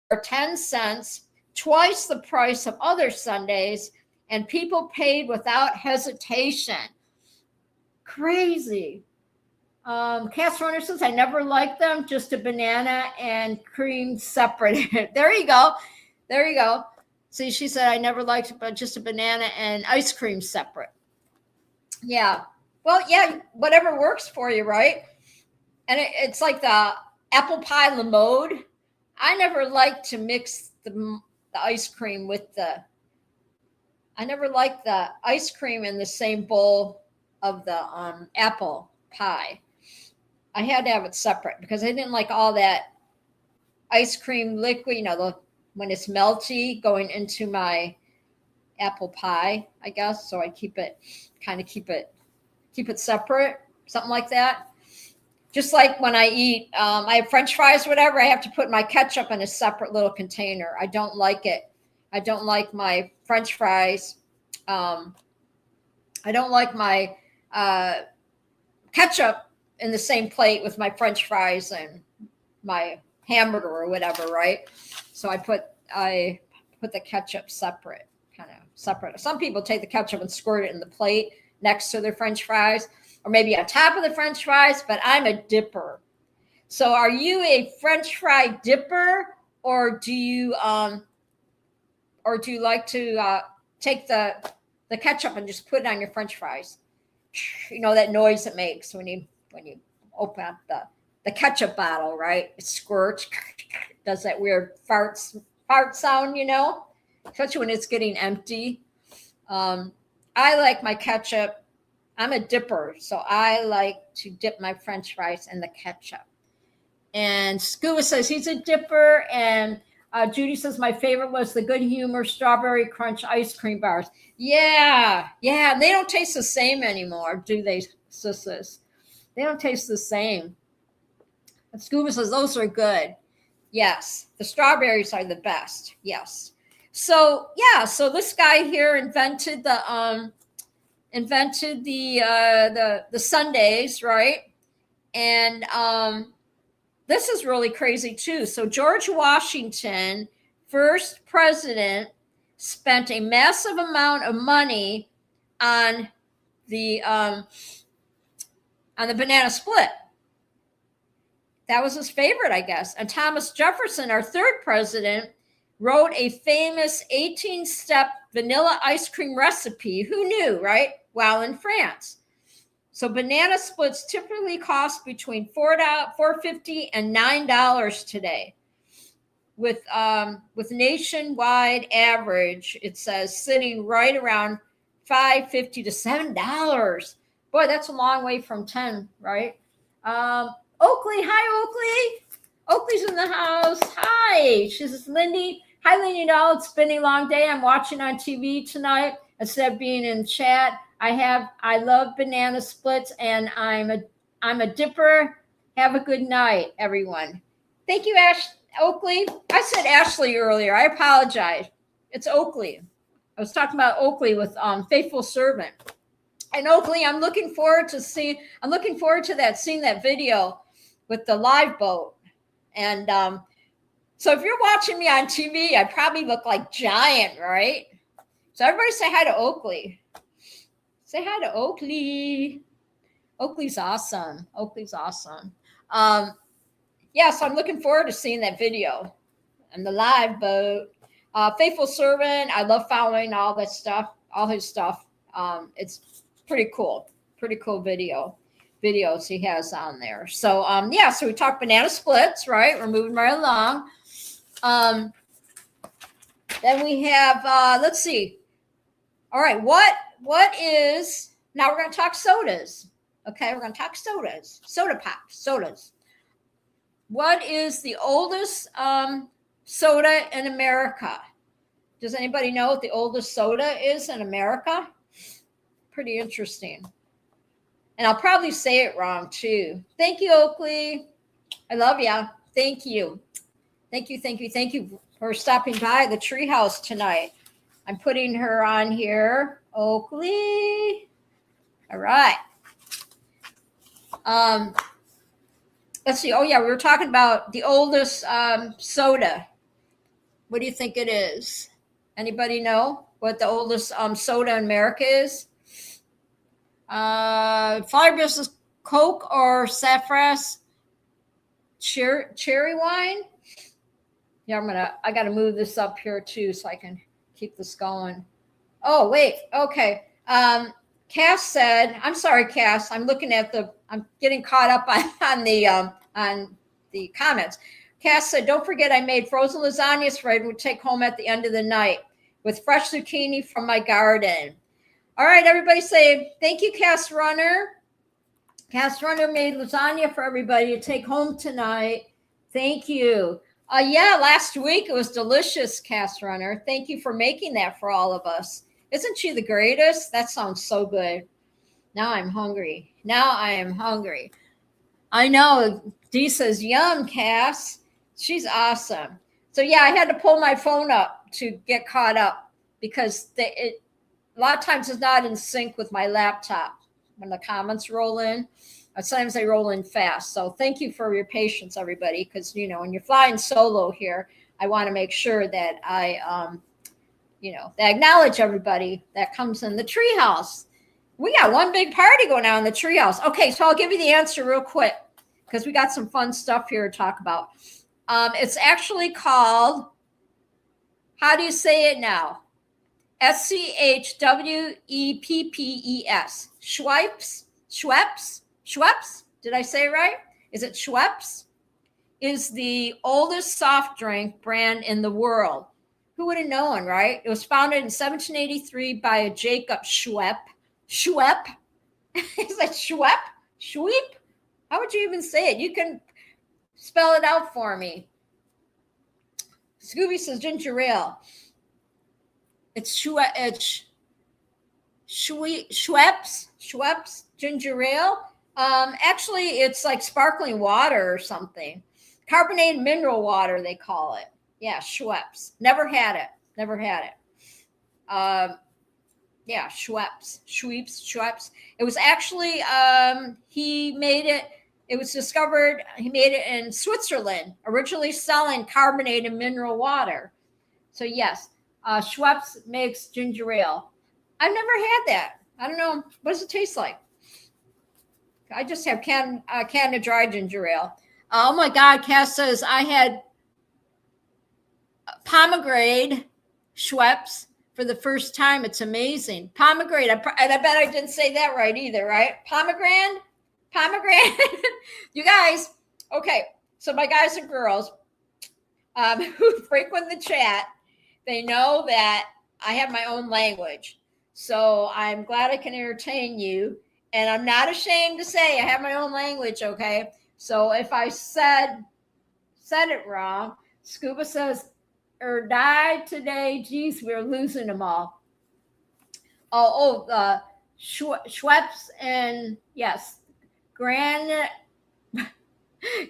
Speaker 1: for 10 cents, twice the price of other sundaes, and people paid without hesitation. Crazy. Cass Runner says, I never liked them, just a banana and cream separate. There you go. See, she said, I never liked it, but just a banana and ice cream separate. Yeah. Well, yeah, whatever works for you, right? And it's like the apple pie limode. I never liked to mix the ice cream with I never liked the ice cream in the same bowl of the apple pie. I had to have it separate because I didn't like all that ice cream liquid, when it's melty going into my apple pie, I guess. So I keep it separate, something like that. Just like when I eat, I have French fries, whatever, I have to put my ketchup in a separate little container. I don't like it. I don't like my French fries. I don't like my ketchup in the same plate with my French fries and my hamburger or whatever, right? So I put the ketchup separate, kind of separate. Some people take the ketchup and squirt it in the plate next to their French fries, or maybe on top of the French fries, but I'm a dipper. So are you a French fry dipper, or do you like to take the ketchup and just put it on your French fries? That noise it makes when you open up the ketchup bottle, right? It squirts, does that weird fart sound, especially when it's getting empty. I like my ketchup. I'm a dipper, so I like to dip my French fries in the ketchup. And Scuba says he's a dipper, and Judy says my favorite was the Good Humor Strawberry Crunch ice cream bars. Yeah, they don't taste the same anymore, do they, sisters? They don't taste the same. And Scuba says those are good. Yes, the strawberries are the best. Yes. So this guy here invented the sundaes, right? And this is really crazy too. So George Washington, first president, spent a massive amount of money on the banana split. That was his favorite, I guess. And Thomas Jefferson, our third president, wrote a famous 18-step vanilla ice cream recipe. Who knew, right? While in France. So banana splits typically cost between $4.50 and $9 today. With nationwide average, it says sitting right around $5.50 to $7. Boy, that's a long way from 10, right? Oakley, hi Oakley. Oakley's in the house. Hi. She says, Lindy. Hi, Lindy. It's been a long day. I'm watching on TV tonight instead of being in chat. I love banana splits, and I'm a dipper. Have a good night, everyone. Thank you, Oakley. I said Ashley earlier. I apologize. It's Oakley. I was talking about Oakley with Faithful Servant. And Oakley, I'm looking forward to seeing that video with the live boat. And so if you're watching me on TV, I probably look like giant, right? So everybody say hi to Oakley. Say hi to Oakley. Oakley's awesome. Oakley's awesome. Yeah, so I'm looking forward to seeing that video and the live boat. Faithful Servant, I love following all that stuff, all his stuff. It's pretty cool videos he has on there. So yeah, so we talked banana splits, right? We're moving right along. Then we have let's see. All right, what is, now we're going to talk sodas. Okay, we're going to talk sodas, soda pop, sodas. What is the oldest soda in America? Does anybody know what the oldest soda is in America? Pretty interesting. And I'll probably say it wrong too. Thank you, Oakley. I love ya. Thank you. Thank you for stopping by the Treehouse tonight. I'm putting her on here. Oakley. All right. Let's see. Oh, yeah, we were talking about the oldest soda. What do you think it is? Anybody know what the oldest soda in America is? Flyer Business Coke or Saffras cherry wine? Yeah, I got to move this up here too so I can keep this going. Oh, wait. Okay. Cass said, I'm sorry, Cass. I'm getting caught up on the comments. Cass said, don't forget I made frozen lasagnas for everyone to take home at the end of the night with fresh zucchini from my garden. All right, everybody say, thank you, Cass Runner. Cass Runner made lasagna for everybody to take home tonight. Thank you. Yeah, last week it was delicious, Cass Runner. Thank you for making that for all of us. Isn't she the greatest? That sounds so good. Now I'm hungry. I know. Dee says, yum, Cass. She's awesome. So yeah, I had to pull my phone up to get caught up because a lot of times it's not in sync with my laptop when the comments roll in. Sometimes they roll in fast. So thank you for your patience, everybody, because, when you're flying solo here, I want to make sure that I, that I acknowledge everybody that comes in the Treehouse. We got one big party going on in the Treehouse. Okay, so I'll give you the answer real quick because we got some fun stuff here to talk about. It's actually called, how do you say it now? Schweppes. Schweppes? Did I say it right? Is it Schweppes? Is the oldest soft drink brand in the world. Who would have known, right? It was founded in 1783 by a Jacob Schwepp. Schwepp? Is that Schwepp? Schweep? How would you even say it? You can spell it out for me. Scooby says ginger ale. It's Schweppes ginger ale. Actually, it's like sparkling water or something. Carbonated mineral water, they call it. Yeah, Schweppes. Never had it. Yeah, Schweppes. It was actually, he made it. It was discovered, he made it in Switzerland, originally selling carbonated mineral water. So yes, Schweppes makes ginger ale. I've never had that. I don't know. What does it taste like? I just have can of dry ginger ale. Oh my God, Cass says I had pomegranate Schweppes for the first time. It's amazing. Pomegranate. I bet I didn't say that right either, right? Pomegranate. You guys, okay. So my guys and girls who frequent the chat, they know that I have my own language. So I'm glad I can entertain you. And I'm not ashamed to say I have my own language, okay? So if I said it wrong, Scuba says, died today. Geez, we're losing them all. Schweppes and yes, granite.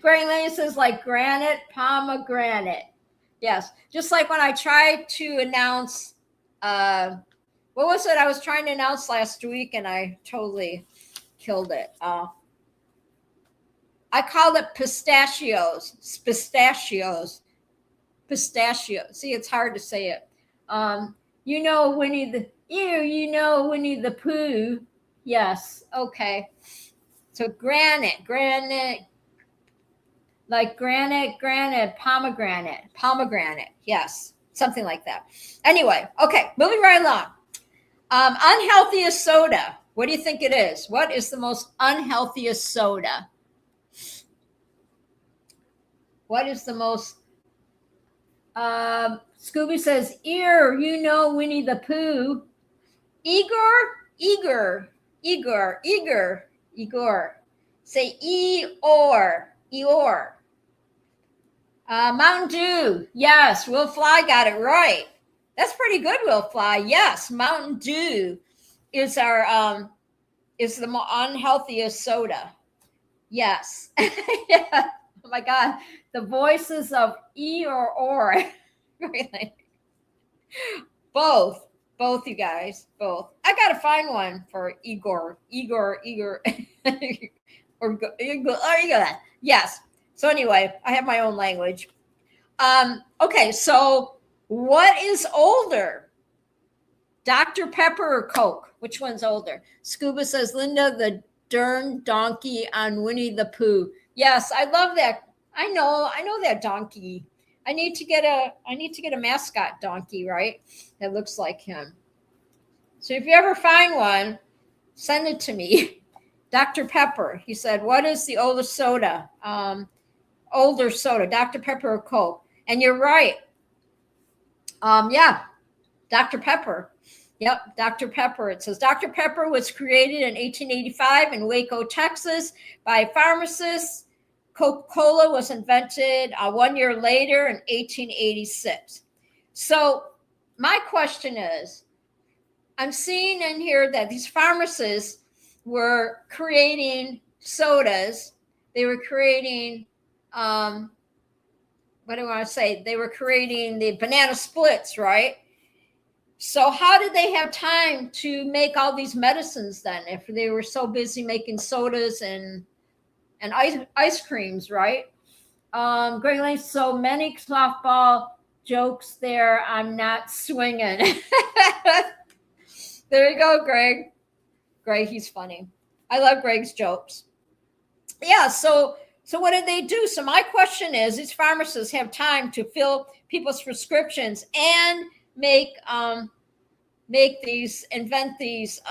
Speaker 1: Granny Lane says like granite, pomegranate. Yes, just like when I tried to announce, what What was it I was trying to announce last week and I totally killed it? I called it pistachios. Pistachios. Pistachio. See, it's hard to say it. You know Winnie the Pooh. Yes. Okay. So granite, like granite, pomegranate. Yes, something like that. Anyway, okay, moving right along. Unhealthiest soda. What do you think it is? What is the most unhealthiest soda? What is the most? Scooby says, "Ear, you know Winnie the Pooh." Igor. Say Eeyore. Mountain Dew. Yes, Will Fly got it right. That's pretty good, Will Fly. Yes, Mountain Dew is our is the more unhealthiest soda. Yes. Yeah. Oh my God. The voices of E or really. Both, you guys, both. I gotta find one for Igor, or Igor. Yes. So anyway, I have my own language. Okay, so what is older, Dr. Pepper or Coke? Which one's older? Scuba says, Linda, the darn donkey on Winnie the Pooh. Yes, I love that. I know that donkey. I need to get a mascot donkey, right? That looks like him. So if you ever find one, send it to me. Dr. Pepper. He said, what is the oldest soda? Older soda, Dr. Pepper or Coke? And you're right. Yeah, Dr. Pepper. Yep, Dr. Pepper. It says Dr. Pepper was created in 1885 in Waco, Texas by pharmacists. Coca-Cola was invented 1 year later in 1886. So my question is, I'm seeing in here that these pharmacists were creating sodas. They were creating, what do I want to say? They were creating the banana splits, right? So how did they have time to make all these medicines then if they were so busy making sodas and ice creams, right? Greg Lane, so many softball jokes there. I'm not swinging. There you go, Greg. Greg, he's funny. I love Greg's jokes. Yeah, so what did they do? So my question is, these pharmacists have time to fill people's prescriptions and invent these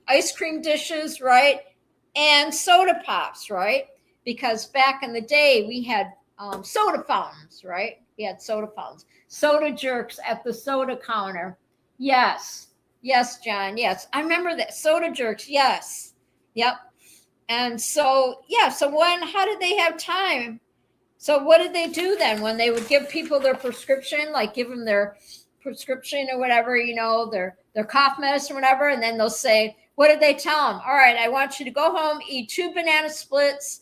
Speaker 1: ice cream dishes, right? And soda pops, right? Because back in the day, we had soda fountains, right? We had soda fountains. Soda jerks at the soda counter. Yes, John. Yes, I remember that. Soda jerks. Yes. Yep. And so, yeah. So how did they have time? So what did they do then when they would give people their prescription, like give them their prescription or whatever, their cough medicine or whatever, and then they'll say, what did they tell them? All right, I want you to go home, eat 2 banana splits,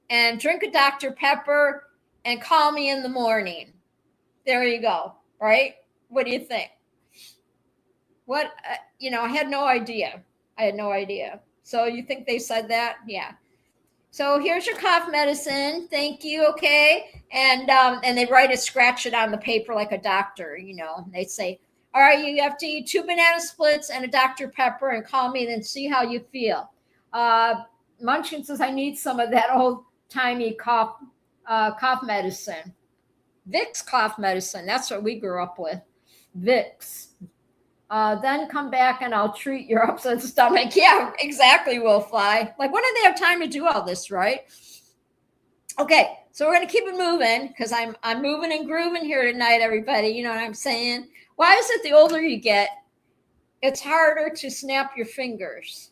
Speaker 1: and drink a Dr. Pepper, and call me in the morning. There you go, right? What do you think? What, I had no idea. So you think they said that? Yeah. So here's your cough medicine. Thank you. Okay. And they write it, scratch it on the paper like a doctor, and they say, all right, you have to eat 2 banana splits and a Dr. Pepper and call me and then see how you feel. Munchkin says, I need some of that old timey cough medicine. Vicks cough medicine. That's what we grew up with. Vicks. Then come back and I'll treat your upset stomach. Yeah, exactly, Will Fly. Like, when did they have time to do all this, right? Okay, so we're going to keep it moving because I'm moving and grooving here tonight, everybody. You know what I'm saying? Why is it the older you get, it's harder to snap your fingers?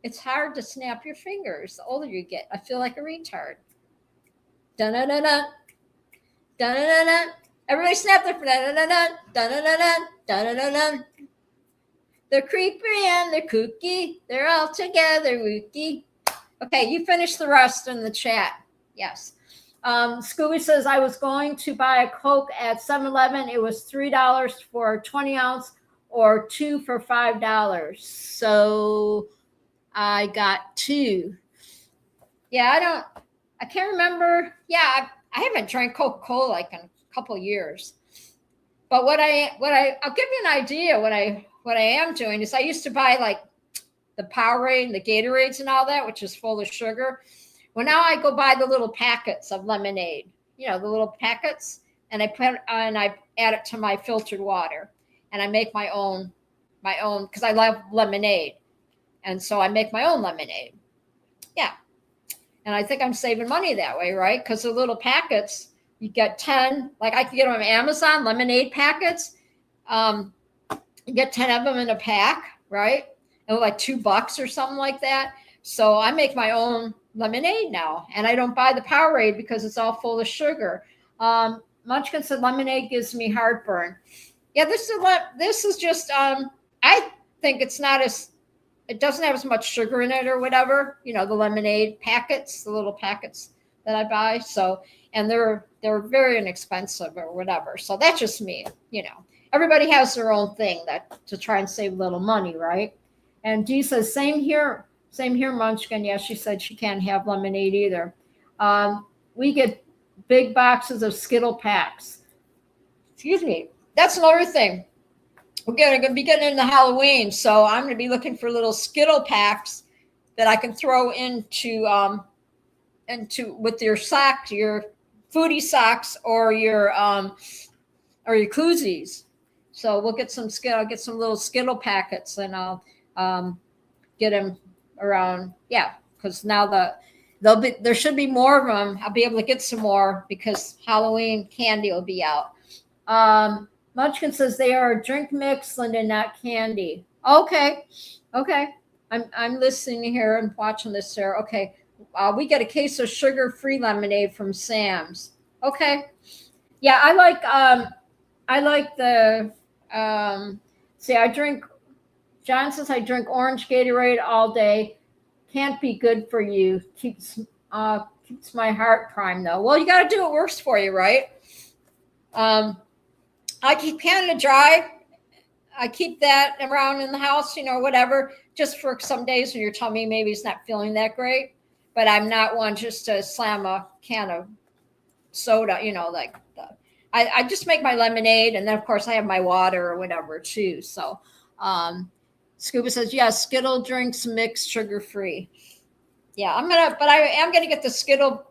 Speaker 1: It's hard to snap your fingers the older you get. I feel like a retard. Da-da-da-da. Da-da-da-da. Everybody snap their da-da-da-da. Da-da-da-da. Da-da-da-da. They're creepy and they're kooky. They're all together, wookie. Okay, you finish the rest in the chat. Yes. Scooby says, I was going to buy a Coke at 7-Eleven. It was $3 for a 20-ounce or 2 for $5. So I got 2. Yeah, I can't remember. Yeah, I haven't drank Coca-Cola like in a couple years. But I'll give you an idea. What I am doing is I used to buy like the Powerade and the Gatorades and all that, which is full of sugar. Well, now I go buy the little packets of lemonade, the little packets, and I add it to my filtered water, and I make my own because I love lemonade, and so I make my own lemonade. Yeah, and I think I'm saving money that way, right? Because the little packets, you get 10. Like I can get them on Amazon, lemonade packets. You get 10 of them in a pack, right? And like $2 or something like that. So I make my own lemonade now, and I don't buy the Powerade because it's all full of sugar. Munchkin said lemonade gives me heartburn. Yeah, this is just I think it doesn't have as much sugar in it or whatever. The lemonade packets, the little packets that I buy. So, and they're very inexpensive or whatever. So that's just me. Everybody has their own thing to try and save a little money, right? And Dee says, same here, Munchkin. Yeah, she said she can't have lemonade either. We get big boxes of Skittle packs. Excuse me. That's another thing. We're going to be getting into Halloween, so I'm going to be looking for little Skittle packs that I can throw into with your socks, your foodie socks, or your koozies. So we'll get some I'll get some little Skittle packets, and I'll get them around. Yeah, because now there should be more of them. I'll be able to get some more because Halloween candy will be out. Munchkin says they are a drink mix, Linda, not candy. Okay. I'm listening here and watching this here. Okay. We get a case of sugar-free lemonade from Sam's. Okay. Yeah, I like the John says I drink orange Gatorade all day. Can't be good for you. Keeps my heart primed though. Well, you got to do what works for you, right? I keep Canada Dry. I keep that around in the house, whatever, just for some days when your tummy maybe is not feeling that great. But I'm not one just to slam a can of soda, I just make my lemonade, and then of course I have my water or whatever too. So Scuba says, yes, Skittle drinks mixed sugar-free. Yeah, but I am gonna get the Skittle,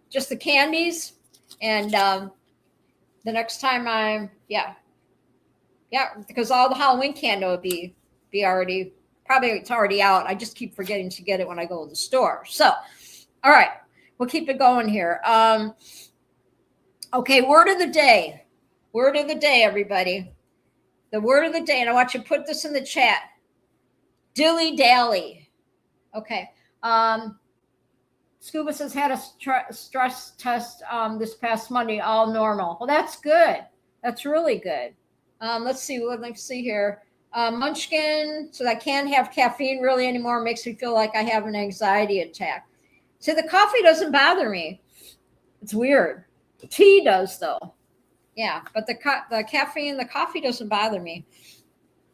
Speaker 1: just the candies, and the next time because all the Halloween candy will be already, probably it's already out. I just keep forgetting to get it when I go to the store. So, all right, we'll keep it going here. Okay, word of the day. Word of the day, everybody. The word of the day, and I want you to put this in the chat. Dilly-dally. Okay. Scuba says had a stress test this past Monday, all normal. Well, that's good. That's really good. Let's see here. Munchkin says I can't have caffeine really anymore. It makes me feel like I have an anxiety attack. See, the coffee doesn't bother me. It's weird. Tea does though. Yeah, but the caffeine, the coffee doesn't bother me.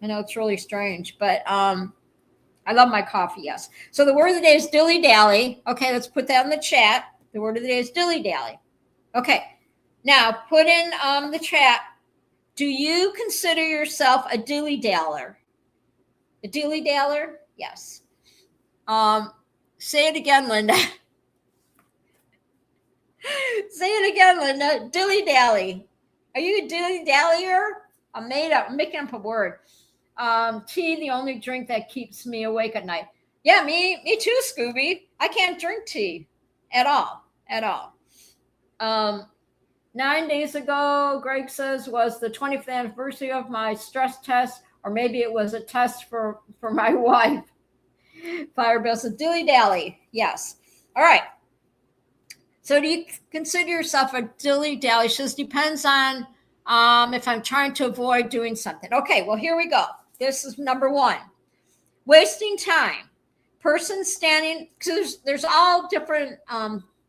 Speaker 1: I know it's really strange, but I love my coffee, yes. So the word of the day is dilly-dally. Okay, let's put that in the chat. The word of the day is dilly-dally. Okay, now put in the chat, do you consider yourself a dilly-daller? A dilly-daller? Yes. Say it again, Linda. Say it again, Linda. Dilly-dally. Are you a dilly-dallier? I'm making up a word. Tea, the only drink that keeps me awake at night. Yeah, me too, Scooby. I can't drink tea at all. 9 days ago, Greg says, was the 25th anniversary of my stress test, or maybe it was a test for my wife. Firebell says, dilly-dally. Yes. All right. So do you consider yourself a dilly-dally? She says, depends on if I'm trying to avoid doing something. Okay, well, here we go. This is number one. Wasting time. Person standing, because there's all different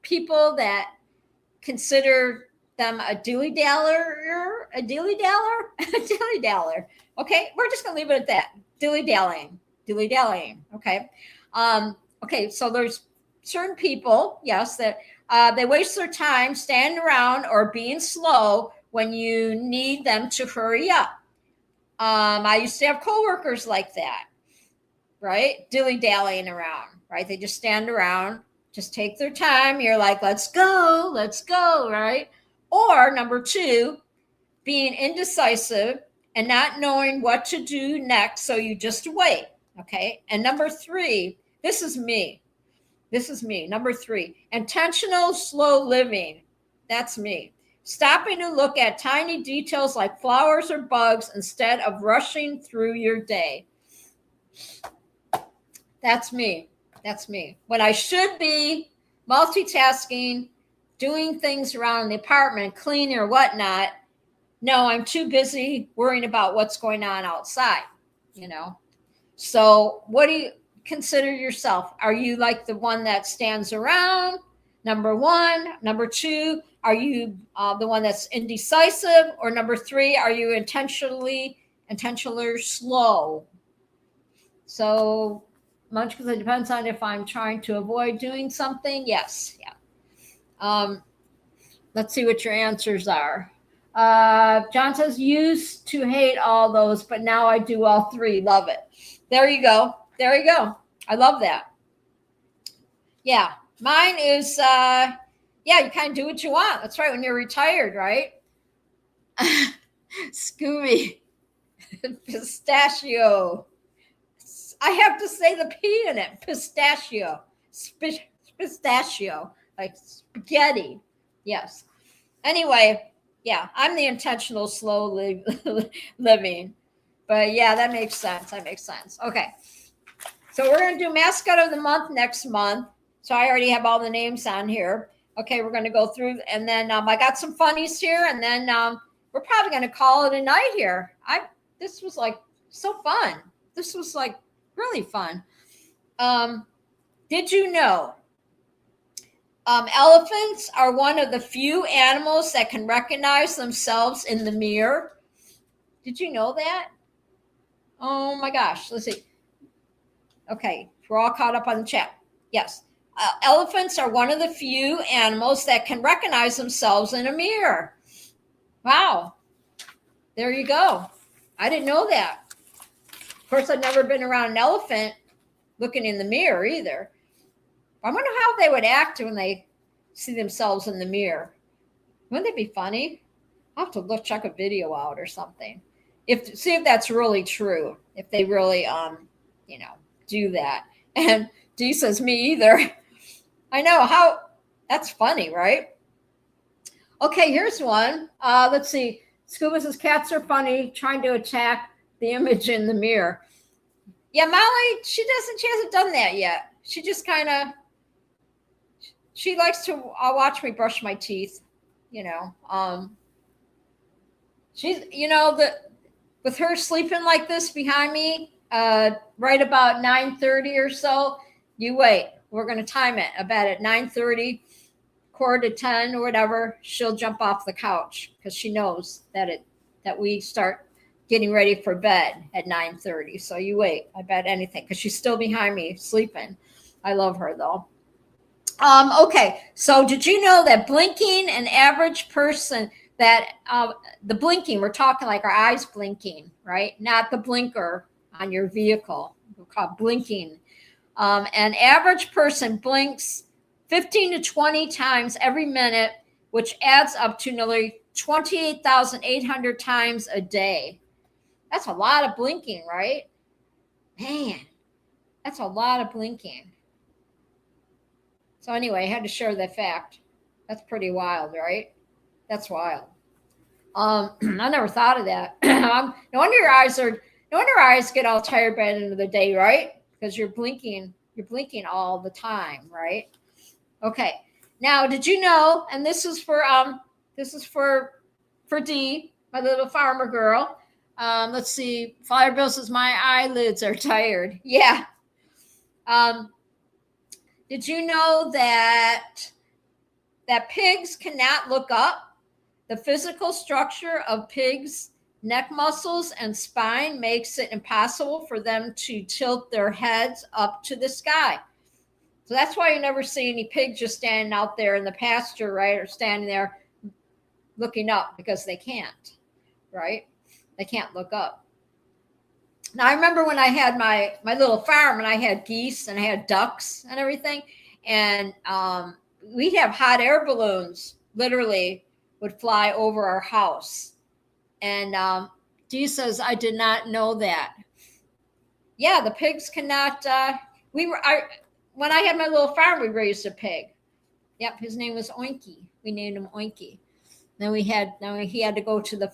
Speaker 1: people that consider them a dilly-daller, a dilly-daller, dilly-daller. Okay, we're just going to leave it at that. Dilly-dallying. Dilly-dallying. Okay. Okay, so there's certain people, yes, that they waste their time standing around or being slow when you need them to hurry up. I used to have coworkers like that, right? Dilly-dallying around, right? They just stand around, just take their time. You're like, let's go, right? Or number two, being indecisive and not knowing what to do next, so you just wait, okay? And number three, this is me. Number three, intentional slow living. That's me. Stopping to look at tiny details like flowers or bugs instead of rushing through your day. That's me. When I should be multitasking, doing things around the apartment, cleaning or whatnot, no, I'm too busy worrying about what's going on outside, So what do you consider yourself? Are you like the one that stands around? Number one. Number two, are you the one that's indecisive? Or number three, are you intentionally slow? So much because it depends on if I'm trying to avoid doing something. Yes. Yeah. Let's see what your answers are. John says, used to hate all those, but now I do all three. Love it. There you go. I love that. Yeah. Mine is, you kind of do what you want. That's right. When you're retired, right? Scooby. Pistachio. I have to say the P in it. Pistachio. Pistachio. Like spaghetti. Yes. Anyway, yeah, I'm the intentional slow living. But yeah, that makes sense. Okay. So we're going to do mascot of the month next month. So I already have all the names on here. Okay, we're going to go through, and then I got some funnies here, and then we're probably going to call it a night here. This was like so fun. This was like really fun. Did you know elephants are one of the few animals that can recognize themselves in the mirror? Did you know that? Oh my gosh. Let's see. Okay, we're all caught up on the chat. Yes. Elephants are one of the few animals that can recognize themselves in a mirror. Wow. There you go. I didn't know that. Of course, I've never been around an elephant looking in the mirror either. I wonder how they would act when they see themselves in the mirror. Wouldn't that be funny? I'll have to check a video out or something. See if that's really true. If they really, do that. And Dee says, me either. I know how. That's funny, right? Okay, here's one. Let's see. Scuba says, cats are funny, trying to attack the image in the mirror. Yeah, Molly, she hasn't done that yet. She just kind of, she likes to watch me brush my teeth, she's, with her sleeping like this behind me, right about 9:30 or so, you wait. We're going to time it about at 9:30, 9:45 or whatever. She'll jump off the couch because she knows that we start getting ready for bed at 9:30. So you wait. I bet anything because she's still behind me sleeping. I love her though. Okay, so did you know that blinking, an average person, that the blinking, we're talking like our eyes blinking, right? Not the blinker on your vehicle. We're called blinking. An average person blinks 15 to 20 times every minute, which adds up to nearly 28,800 times a day. That's a lot of blinking, right? Man, that's a lot of blinking. So anyway, I had to share that fact. That's pretty wild, right? That's wild. I never thought of that. No wonder your eyes get all tired by the end of the day, right? Because you're blinking all the time, right? Okay. Now, did you know? And this is for Dee, my little farmer girl. Let's see. Fire Bill says my eyelids are tired. Yeah. Did you know that pigs cannot look up? The physical structure of pigs neck muscles and spine makes it impossible for them to tilt their heads up to the sky. So that's why you never see any pigs just standing out there in the pasture, right? Or standing there looking up, because they can't, right? They can't look up. Now, I remember when I had my little farm and I had geese and I had ducks and everything. And we'd have hot air balloons, literally would fly over our house. And Dee says, I did not know that. Yeah, the pigs cannot. When I had my little farm, we raised a pig. Yep, his name was Oinky. We named him Oinky. Then he had to go to the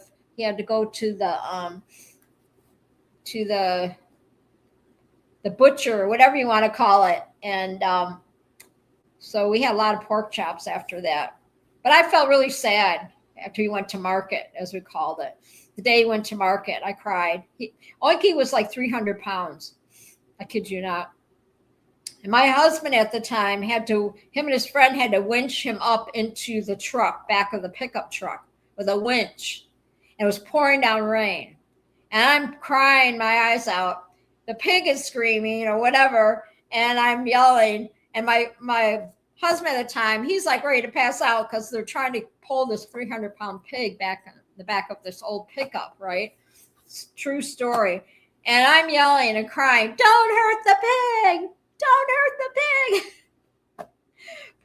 Speaker 1: butcher, or whatever you want to call it. And so we had a lot of pork chops after that. But I felt really sad after he went to market, as we called it. The day he went to market, I cried. Oinky was like 300 pounds. I kid you not. And my husband at the time him and his friend had to winch him up into the truck, back of the pickup truck, with a winch. And it was pouring down rain. And I'm crying my eyes out. The pig is screaming or whatever, and I'm yelling. And my husband at the time, he's like ready to pass out because they're trying to pull this 300-pound pig back in the back of this old pickup, right? It's a true story. And I'm yelling and crying, don't hurt the pig! Don't hurt the pig!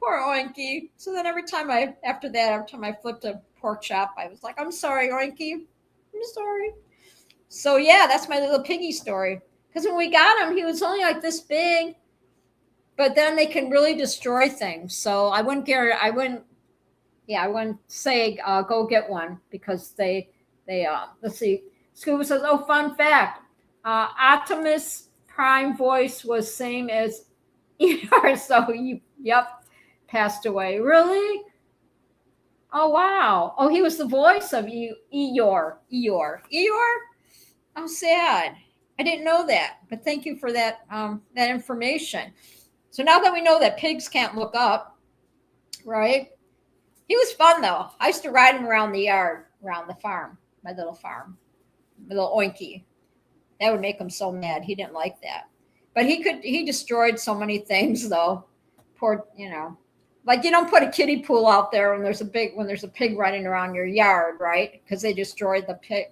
Speaker 1: Poor Oinky. So then every time I flipped a pork chop, I was like, I'm sorry, Oinky. I'm sorry. So yeah, that's my little piggy story. Because when we got him, he was only like this big. But then they can really destroy things. So I wouldn't say go get one, because they let's see. Scuba says, oh, fun fact. Optimus Prime voice was same as Eeyore. So passed away. Really? Oh, wow. Oh, he was the voice of Eeyore. Oh, sad. I didn't know that, but thank you for that information. So now that we know that pigs can't look up, right? He was fun, though. I used to ride him around the yard, around the farm, my little farm, my little Oinky. That would make him so mad. He didn't like that. But he destroyed so many things, though. Poor, like you don't put a kiddie pool out there when there's a pig running around your yard, right? Because they destroyed the pig.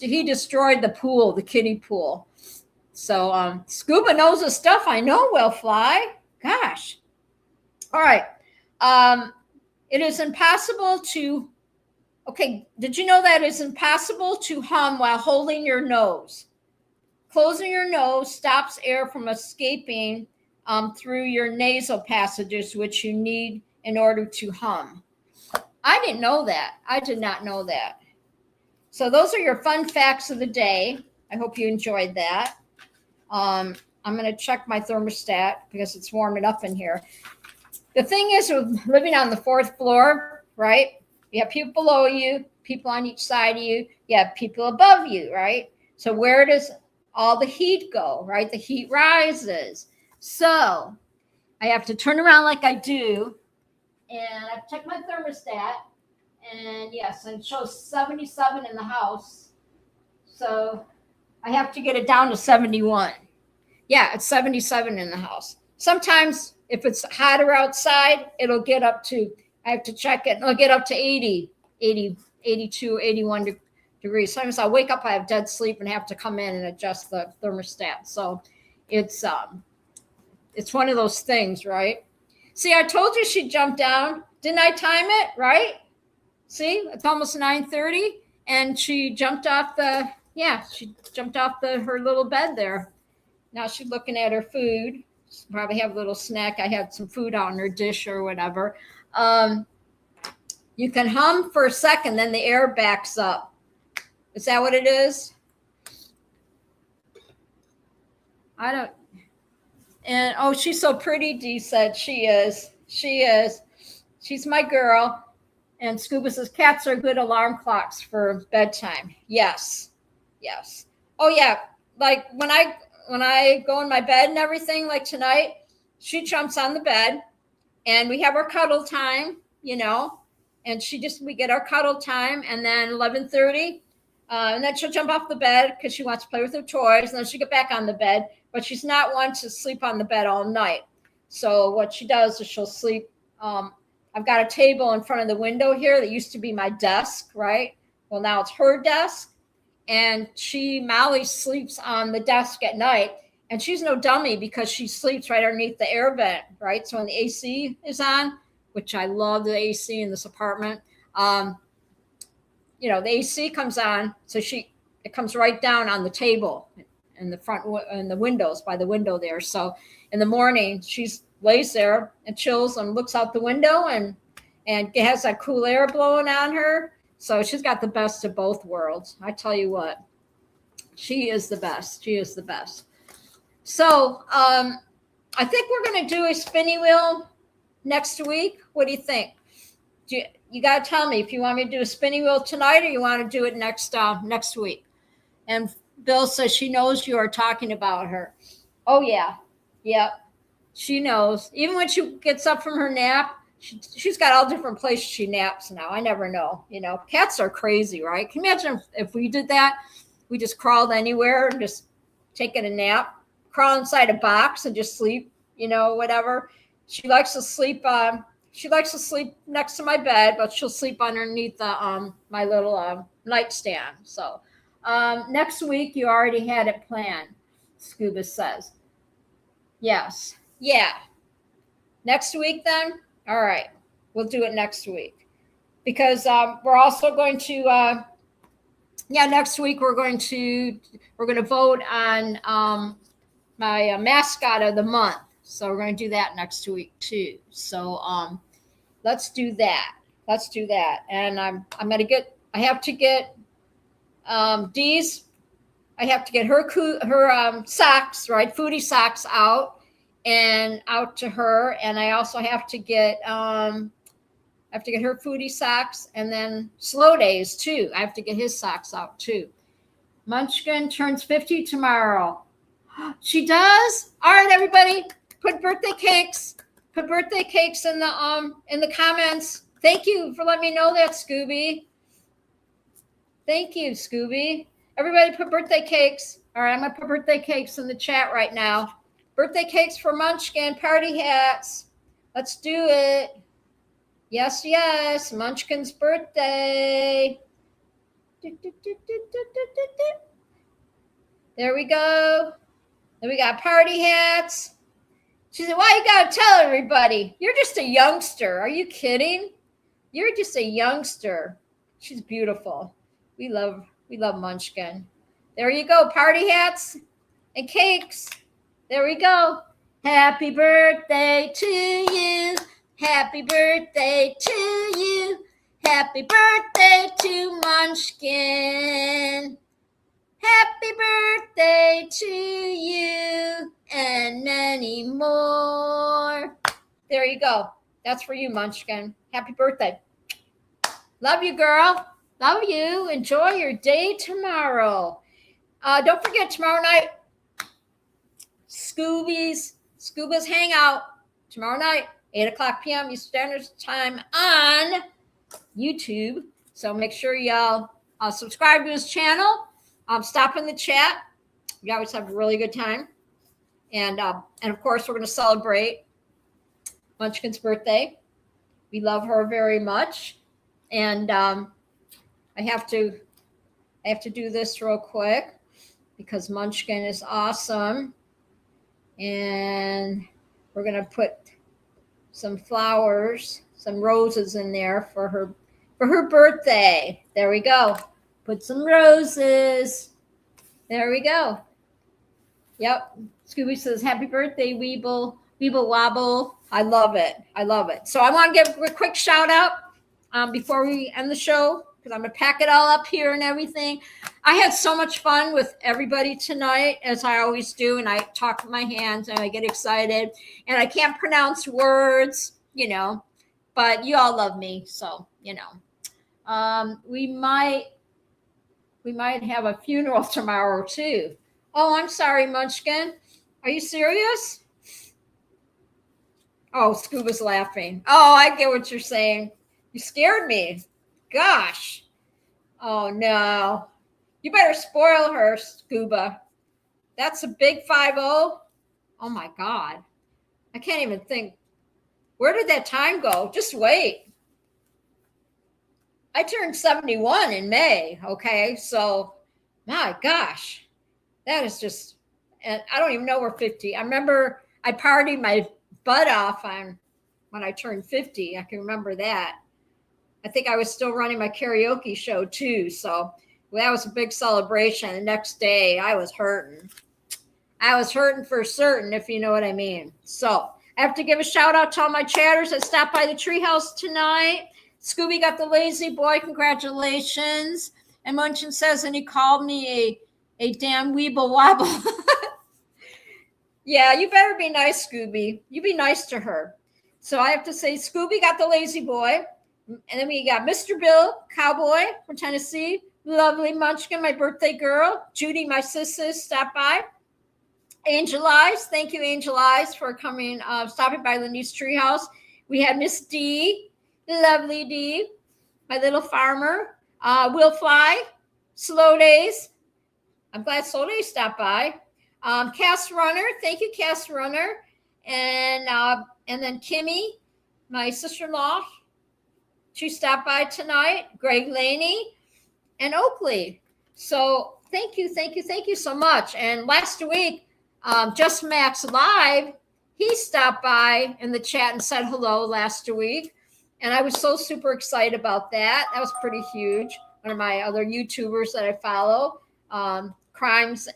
Speaker 1: He destroyed the pool, the kiddie pool. So Scuba knows his stuff. I know, Will Fly. Gosh. All right. It is impossible to. Okay, did you know that it's impossible to hum while holding your nose? Closing your nose stops air from escaping through your nasal passages, which you need in order to hum. I didn't know that. I did not know that. So those are your fun facts of the day. I hope you enjoyed that. I'm going to check my thermostat because it's warming up in here. The thing is, with living on the 4th floor, right? You have people below you, people on each side of you. You have people above you, right? So where does all the heat go, right? The heat rises. So I have to turn around like I do, and I've checked my thermostat, and yes, it shows 77 in the house. So I have to get it down to 71. Yeah, it's 77 in the house. Sometimes if it's hotter outside, it'll get up to, I have to check it, it'll get up to 80, 82, 81 degrees. Sometimes I'll wake up, I have dead sleep, and have to come in and adjust the thermostat. So it's one of those things, right? See, I told you she jumped down. Didn't I time it, right? See, it's almost 9:30, and she jumped off her little bed there. Now she's looking at her food. She'll probably have a little snack. I had some food out in her dish or whatever. You can hum for a second, then the air backs up. Is that what it is? I don't. And oh, she's so pretty, Dee said. She is. She's my girl. And Scuba says cats are good alarm clocks for bedtime. Yes. Oh yeah. Like when I go in my bed and everything, like tonight, she jumps on the bed and we have our cuddle time, and we get our cuddle time, and then 11:30, And then she'll jump off the bed because she wants to play with her toys. And then she'll get back on the bed. But she's not one to sleep on the bed all night. So what she does is she'll sleep. I've got a table in front of the window here that used to be my desk, right? Well, now it's her desk. And Molly sleeps on the desk at night. And she's no dummy because she sleeps right underneath the air vent, right? So when the AC is on, which I love the AC in this apartment, the AC comes on, so it comes right down on the table in the front and the windows by the window there. So in the morning, she lays there and chills and looks out the window and has that cool air blowing on her. So she's got the best of both worlds. I tell you what, she is the best. She is the best. So I think we're going to do a spinny wheel next week. What do you think? You got to tell me if you want me to do a spinning wheel tonight or you want to do it next week. And Bill says she knows you are talking about her. Oh, yeah. Yep. She knows. Even when she gets up from her nap, she's got all different places she naps now. I never know. Cats are crazy, right? Can you imagine if we did that? We just crawled anywhere and just taking a nap, crawl inside a box and just sleep, whatever. She likes to sleep next to my bed, but she'll sleep underneath the my little nightstand. So next week you already had it planned, Scuba says. Yes. Yeah. Next week then? All right. We'll do it next week. Because we're also going to next week we're going to vote on my mascot of the month. So we're going to do that next week too. So let's do that. And I have to get Dee's. I have to get her socks, right? Foodie socks out to her. And I also have to get her Foodie socks, and then Slow Days too. I have to get his socks out too. Munchkin turns 50 tomorrow. She does? All right, everybody, put birthday cakes in the comments. Thank you for letting me know that, Scooby. Thank you, Scooby. Everybody put birthday cakes. All right, I'm going to put birthday cakes in the chat right now. Birthday cakes for Munchkin, party hats. Let's do it. Yes, Munchkin's birthday. There we go. Then we got party hats. She said, why you got to tell everybody? You're just a youngster. Are you kidding? You're just a youngster. She's beautiful. We love Munchkin. There you go. Party hats and cakes. There we go. Happy birthday to you. Happy birthday to you. Happy birthday to Munchkin. Happy birthday to you and many more. There you go. That's for you, Munchkin. Happy birthday. Love you, girl. Love you. Enjoy your day tomorrow. Don't forget, tomorrow night, Scuba's Hangout. Tomorrow night, 8 o'clock p.m. Eastern Standard Time on YouTube. So make sure y'all subscribe to his channel. Stop in the chat. We always have a really good time. And of course, we're going to celebrate Munchkin's birthday. We love her very much. And I have to do this real quick because Munchkin is awesome. And we're going to put some flowers, some roses in there for her birthday. There we go. Put some roses. There we go. Yep. Scooby says, happy birthday, Weeble Wobble. I love it. So I want to give a quick shout out before we end the show, because I'm going to pack it all up here and everything. I had so much fun with everybody tonight, as I always do, and I talk with my hands and I get excited, and I can't pronounce words, but you all love me, so, we might have a funeral tomorrow too. Oh, I'm sorry, Munchkin. Are you serious? Oh, Scuba's laughing. Oh, I get what you're saying. You scared me. Gosh. Oh, no. You better spoil her, Scuba. That's a big 5-0. Oh my God. I can't even think. Where did that time go? Just wait. I turned 71 in May. Okay. So, my gosh, that is just, and I don't even know we're 50. I remember I partied my butt off on when I turned 50. I can remember that. I think I was still running my karaoke show too. So that was a big celebration. The next day I was hurting. I was hurting for certain, if you know what I mean. So I have to give a shout out to all my chatters that stopped by the Treehouse tonight. Scooby got the lazy boy. Congratulations. And Munchin says, and he called me a damn weeble wobble. Yeah, you better be nice, Scooby. You be nice to her. So I have to say, Scooby got the lazy boy. And then we got Mr. Bill, cowboy from Tennessee. Lovely Munchkin, my birthday girl. Judy, my sister, stopped by. Angel Eyes, thank you, Angel Eyes, for coming, stopping by Lindy's Treehouse. We had Miss D, lovely D, my little farmer. Will Fly, Slow Days. I'm glad Slow Days stopped by. Cass Runner, thank you, Cass Runner. And then Kimmy, my sister-in-law, she stopped by tonight. Greg Laney and Oakley. So thank you so much. And last week, Just Max Live, he stopped by in the chat and said hello last week. And I was so super excited about that. That was pretty huge. One of my other YouTubers that I follow, Crimes.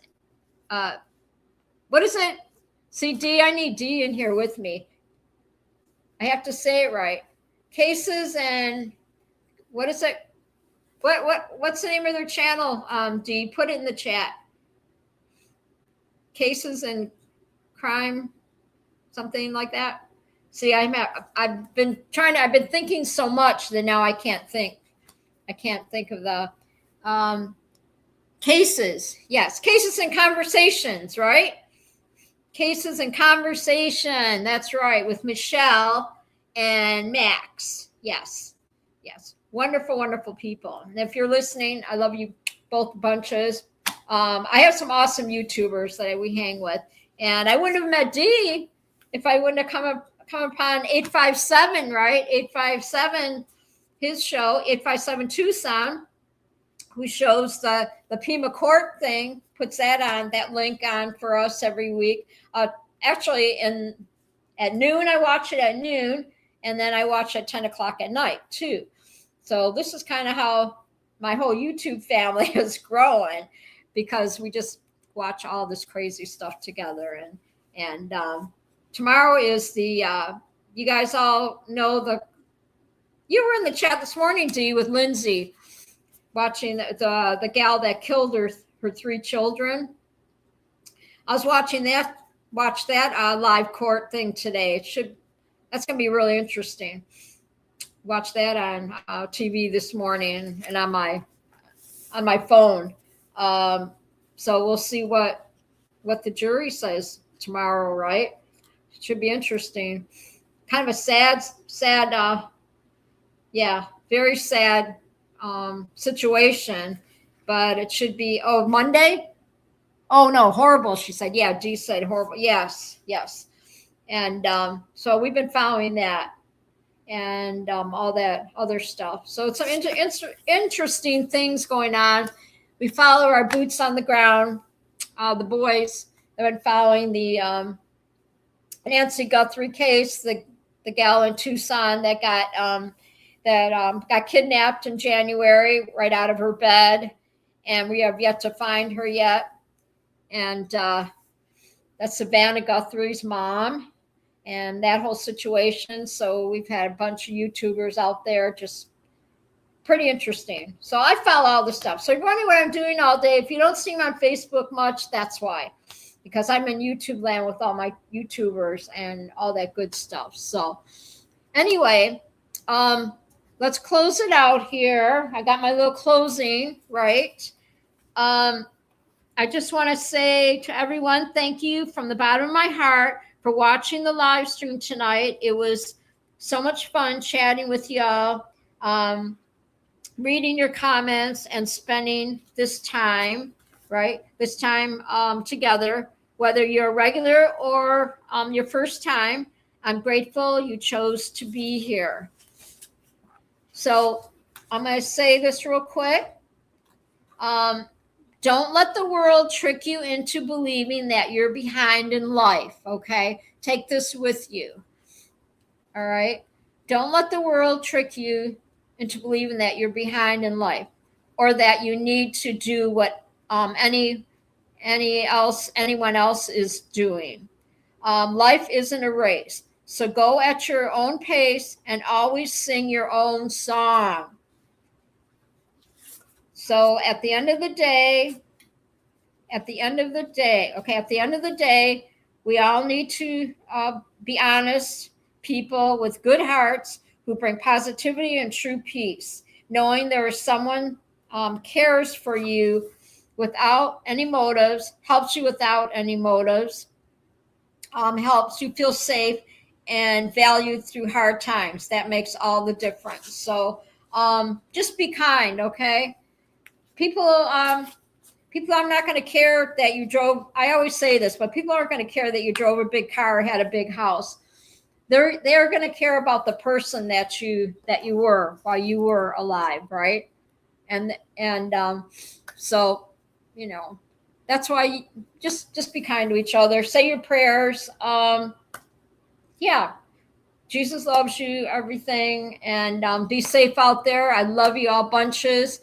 Speaker 1: What is it? See, D, I need D in here with me. I have to say it right. Cases and what is it? What's the name of their channel? D, put it in the chat. Cases and crime, something like that. See, I've been thinking so much that now I can't think. I can't think of the cases. Yes, cases and conversations, right? Cases and conversation. That's right, with Michelle and Max. Yes. Wonderful, wonderful people. And if you're listening, I love you both bunches. I have some awesome YouTubers that we hang with. And I wouldn't have met D if I wouldn't have come upon 857, right? 857, his show, 857 Tucson, who shows the Pima Court thing, puts that link on for us every week. Actually, at noon, I watch it at noon, and then I watch at 10 o'clock at night too. So this is kind of how my whole YouTube family is growing, because we just watch all this crazy stuff together. And tomorrow is the you guys all know you were in the chat this morning, D, with Lindsay, watching the gal that killed her 3 children. I was watching that live court thing today. That's going to be really interesting. Watch that on TV this morning and on my phone. So we'll see what the jury says tomorrow, right? It should be interesting. Kind of a sad, very sad situation, but it should be, Monday? Oh no, horrible, she said. Yeah, Dee said horrible. Yes. And so we've been following that and all that other stuff. So it's some interesting things going on. We follow our boots on the ground. The boys have been following the Nancy Guthrie case, the gal in Tucson that got kidnapped in January right out of her bed, and we have yet to find her yet. And that's Savannah Guthrie's mom, and that whole situation. So we've had a bunch of YouTubers out there, just pretty interesting. So I follow all the stuff. So you're wondering what I'm doing all day. If you don't see me on Facebook much, that's why, because I'm in YouTube land with all my YouTubers and all that good stuff. So anyway, let's close it out here. I got my little closing, right? I just want to say to everyone, thank you from the bottom of my heart for watching the live stream tonight. It was so much fun chatting with y'all. reading your comments and spending this time, right? This time together, whether you're a regular or your first time. I'm grateful you chose to be here. So I'm going to say this real quick. Don't let the world trick you into believing that you're behind in life, okay? Take this with you, all right? Don't let the world trick you into believing that you're behind in life or that you need to do what anyone else is doing. Life isn't a race. So go at your own pace and always sing your own song. So at the end of the day, we all need to be honest people with good hearts who bring positivity and true peace. Knowing there is someone cares for you without any motives, helps you without any motives, helps you feel safe and valued through hard times. That makes all the difference. So just be kind, okay? People are not going to care that you drove. I always say this, but people aren't going to care that you drove a big car or had a big house. They're going to care about the person that you were while you were alive, right? And so, you know, that's why you just be kind to each other. Say your prayers. Yeah, Jesus loves you, everything, and be safe out there. I love you all bunches.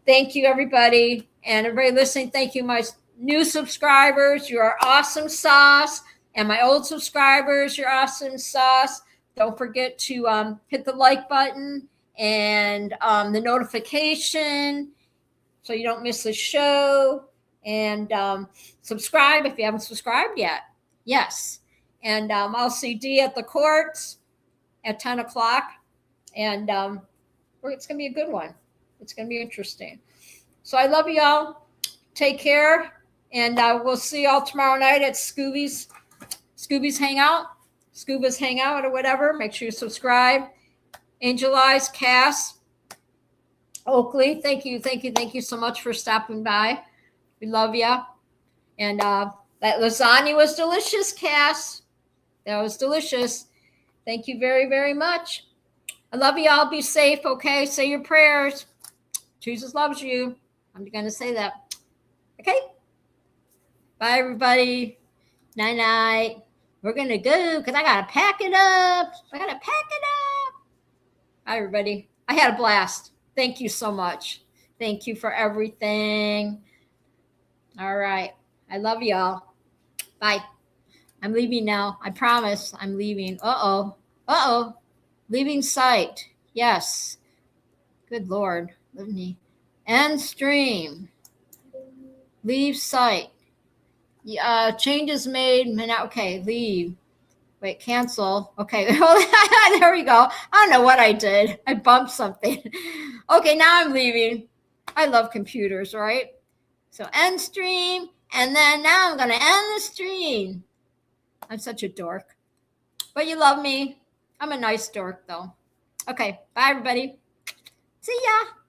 Speaker 1: Thank you, everybody. And everybody listening, thank you, my new subscribers. You are awesome sauce. And my old subscribers, you're awesome sauce. Don't forget to hit the like button and the notification so you don't miss the show. And subscribe if you haven't subscribed yet. Yes. And I'll see Dee at the courts at 10 o'clock. And it's going to be a good one. It's going to be interesting. So I love you all. Take care. And we'll see y'all tomorrow night at Scooby's Hangout. Scuba's Hangout or whatever. Make sure you subscribe. Angel Eyes, Cass, Oakley, thank you so much for stopping by. We love you. And that lasagna was delicious, Cass. That was delicious. Thank you very, very much. I love you all. Be safe, okay? Say your prayers. Jesus loves you. I'm going to say that. Okay? Bye, everybody. Night-night. We're going to go because I got to pack it up. Bye, everybody. I had a blast. Thank you so much. Thank you for everything. All right. I love y'all. Bye. I'm leaving now. I promise I'm leaving. Uh-oh. Leaving site. Yes. Good Lord. Lindy. End stream. Leave site. Changes made. Okay, leave. Wait, cancel. Okay, there we go. I don't know what I did. I bumped something. Okay, now I'm leaving. I love computers, right? So end stream, and then now I'm going to end the stream. I'm such a dork. But you love me. I'm a nice dork, though. Okay, bye, everybody. See ya.